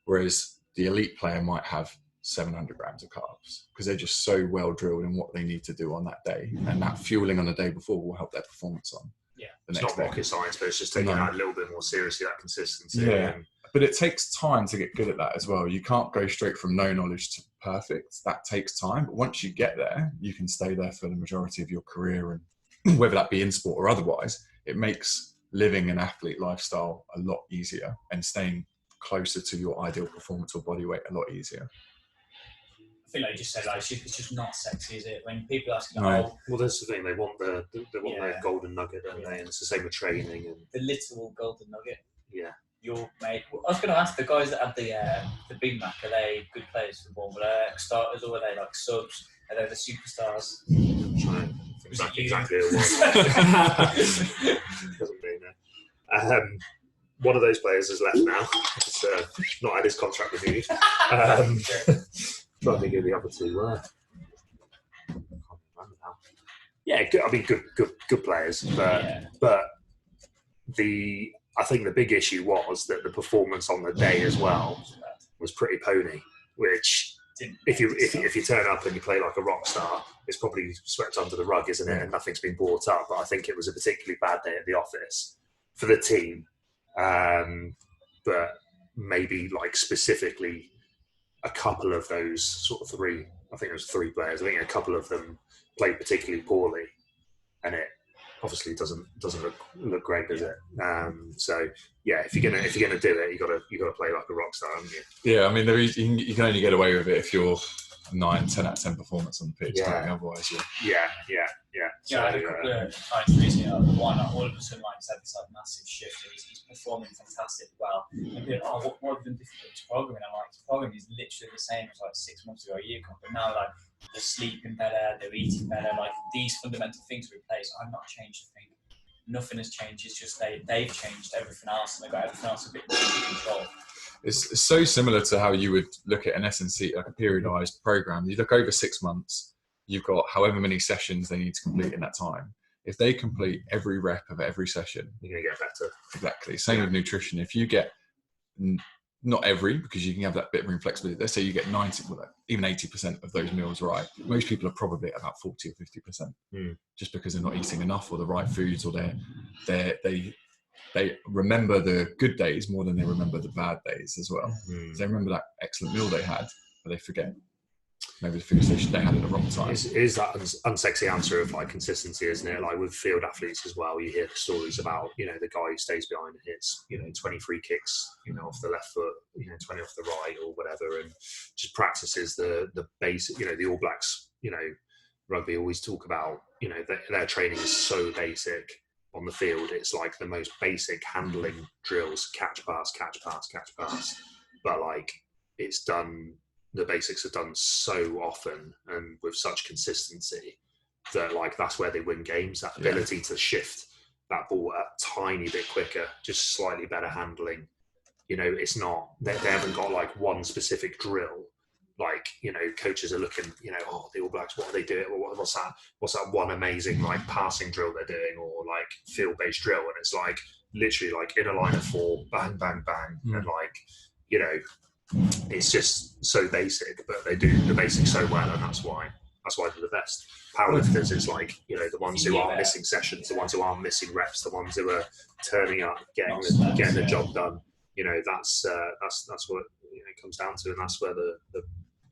Whereas the elite player might have 700 grams of carbs because they're just so well drilled in what they need to do on that day. And that fueling on the day before will help their performance on. Yeah. It's not rocket science, but it's just taking that a little bit more seriously, that consistency. Yeah. But it takes time to get good at that as well. You can't go straight from no knowledge to perfect. That takes time. But once you get there, you can stay there for the majority of your career. And whether that be in sport or otherwise, it makes living an athlete lifestyle a lot easier and staying closer to your ideal performance or body weight a lot easier. I think like you just said, it's just not sexy, is it? When people ask, well, that's the thing. They want their golden nugget, don't they? And it's the same with training and the literal golden nugget. Yeah. Your mate. I was going to ask the guys that had the Big Mac. Are they good players for the ball? Were they starters or were they like subs? Are they the superstars? Exactly. It was. Doesn't mean that. One of those players is left now. It's not had his contract renewed. Trying to think who the other two were. I can't remember now. Yeah, I mean, good players, but I think the big issue was that the performance on the day as well was pretty pony. Which, if you turn up and you play like a rock star, it's probably swept under the rug, isn't it? And nothing's been brought up. But I think it was a particularly bad day at the office for the team. But maybe like specifically a couple of those sort of three, I think it was 3 players. I think a couple of them played particularly poorly, and it obviously doesn't look great, does it? So yeah, if you're gonna do it, you gotta play like a rock star, haven't you? Yeah, I mean, you can only get away with it if you're 9, 10 out of 10 performance on the pitch. Yeah. Otherwise, Yeah. So, I had a couple of times recently, one all of a sudden, like said, this like massive shift. He's performing fantastic well. And being, what have you done different to his programming? I'm like, his programming is literally the same as like 6 months ago, a year ago. But now, like, they're sleeping better, they're eating better. Like, these fundamental things are in place. I've not changed a thing. Nothing has changed. It's just they've changed everything else, and they've got everything else a bit more under control. It's so similar to how you would look at an S&C, like a periodised program. You look over 6 months, you've got however many sessions they need to complete in that time. If they complete every rep of every session, you're going to get better. Exactly. Same with nutrition. If you get, not every, because you can have that bit of room flexibility. Let's say you get 90, even 80% of those meals right. Most people are probably at about 40 or 50%, just because they're not eating enough or the right foods, or they remember the good days more than they remember the bad days as well. They remember that excellent meal they had, but they forget maybe the food station they had at the wrong time. It is that unsexy answer of like consistency, isn't it? Like with field athletes as well, you hear the stories about, the guy who stays behind and hits, 20 free kicks, off the left foot, 20 off the right or whatever, and just practices the basic, the All Blacks, rugby always talk about, their training is so basic on the field. It's like the most basic handling drills, catch, pass. But like it's done the basics are done so often and with such consistency that like that's where they win games. That ability to shift that ball a tiny bit quicker, just slightly better handling. You know, it's not they haven't got like one specific drill. Like, you know, coaches are looking, you know, oh, the All Blacks, what are they doing? What's that one amazing like passing drill they're doing, or like field-based drill? And it's like literally like in a line of 4, bang, bang, bang, and like, you know, it's just so basic, but they do the basics so well, and that's why they're the best. Powerlifters is like, you know, the ones who aren't missing sessions, the ones who aren't missing reps, the ones who are turning up, getting the job done. You know, that's what it comes down to, and that's where the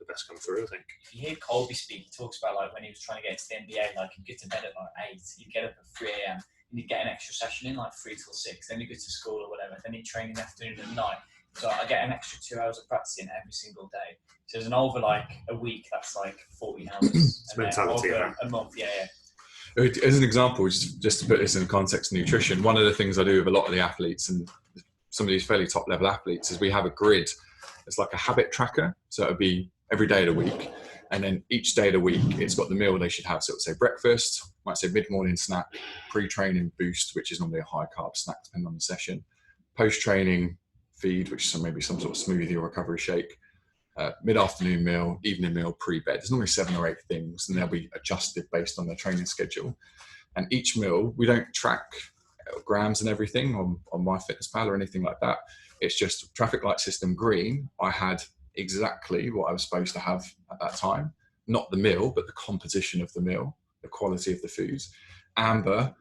best come through, I think. If you hear Colby speak, he talks about like when he was trying to get into the NBA, like he'd get to bed at like 8, he'd get up at 3 a.m. and he'd get an extra session in like 3 till 6, then he'd go to school or whatever, then he'd train in the afternoon and night. So I get an extra 2 hours of practicing every single day. So there's an over like a week, that's like 14 hours. It's mentality, over a month, yeah. As an example, just to put this in context of nutrition, one of the things I do with a lot of the athletes and some of these fairly top level athletes is we have a grid. It's like a habit tracker. So it would be every day of the week. And then each day of the week, it's got the meal they should have. So it would say breakfast, might say mid-morning snack, pre-training boost, which is normally a high carb snack depending on the session, post-training feed, which is maybe some sort of smoothie or recovery shake, mid-afternoon meal, evening meal, pre-bed. There's normally 7 or 8 things, and they'll be adjusted based on their training schedule. And each meal, we don't track grams and everything on MyFitnessPal or anything like that. It's just traffic light system green. I had exactly what I was supposed to have at that time. Not the meal, but the composition of the meal, the quality of the foods. Amber,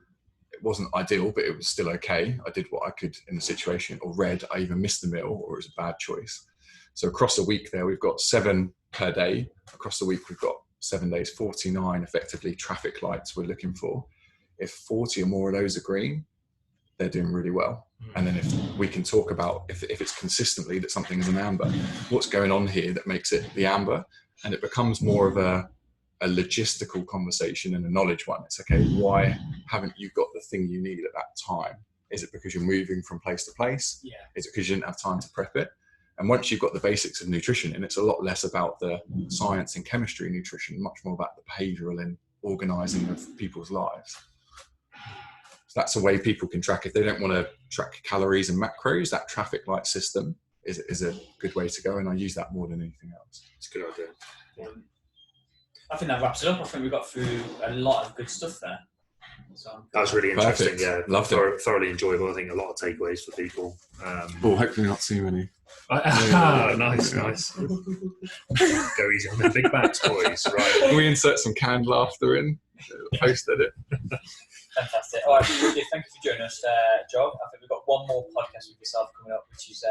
it wasn't ideal, but it was still okay. I did what I could in the situation. Or red, I either missed the meal or it was a bad choice. So across the week there, we've got 7 per day. Across the week, we've got 7 days, 49 effectively traffic lights we're looking for. If 40 or more of those are green, they're doing really well. And then if we can talk about if it's consistently that something is an amber, what's going on here that makes it the amber, and it becomes more of a logistical conversation and a knowledge one. It's okay, why haven't you got the thing you need at that time? Is it because you're moving from place to place? Yeah. Is it because you didn't have time to prep it? And once you've got the basics of nutrition, and it's a lot less about the science and chemistry of nutrition, much more about the behavioural and organising of people's lives. So that's a way people can track. If they don't want to track calories and macros, that traffic light system is a good way to go, and I use that more than anything else. It's a good idea. Yeah. I think that wraps it up. I think we got through a lot of good stuff there. So, that was really interesting. Perfect. Yeah, loved it. Thoroughly enjoyable. I think a lot of takeaways for people. Well, hopefully not too many. Nice. Go easy on the big backs, boys. Right. Can we insert some canned laughter in? Posted it. Fantastic. All right, thank you for joining us, Joe. I think we've got one more podcast with yourself coming up, which is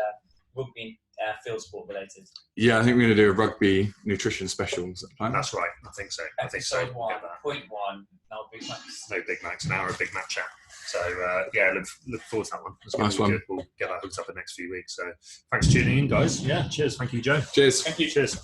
rugby field sport related. Yeah, I think we're going to do a rugby nutrition special. Is that the plan? That's right. I think so. Episode 1.1. No Big Macs. No Big Macs. An hour of Big Mac chat. So yeah, look forward to that one. It's nice one. Good. We'll get that hooked up in the next few weeks. So thanks for tuning in, guys. Yeah, cheers. Thank you, Joe. Cheers. Thank you. Cheers.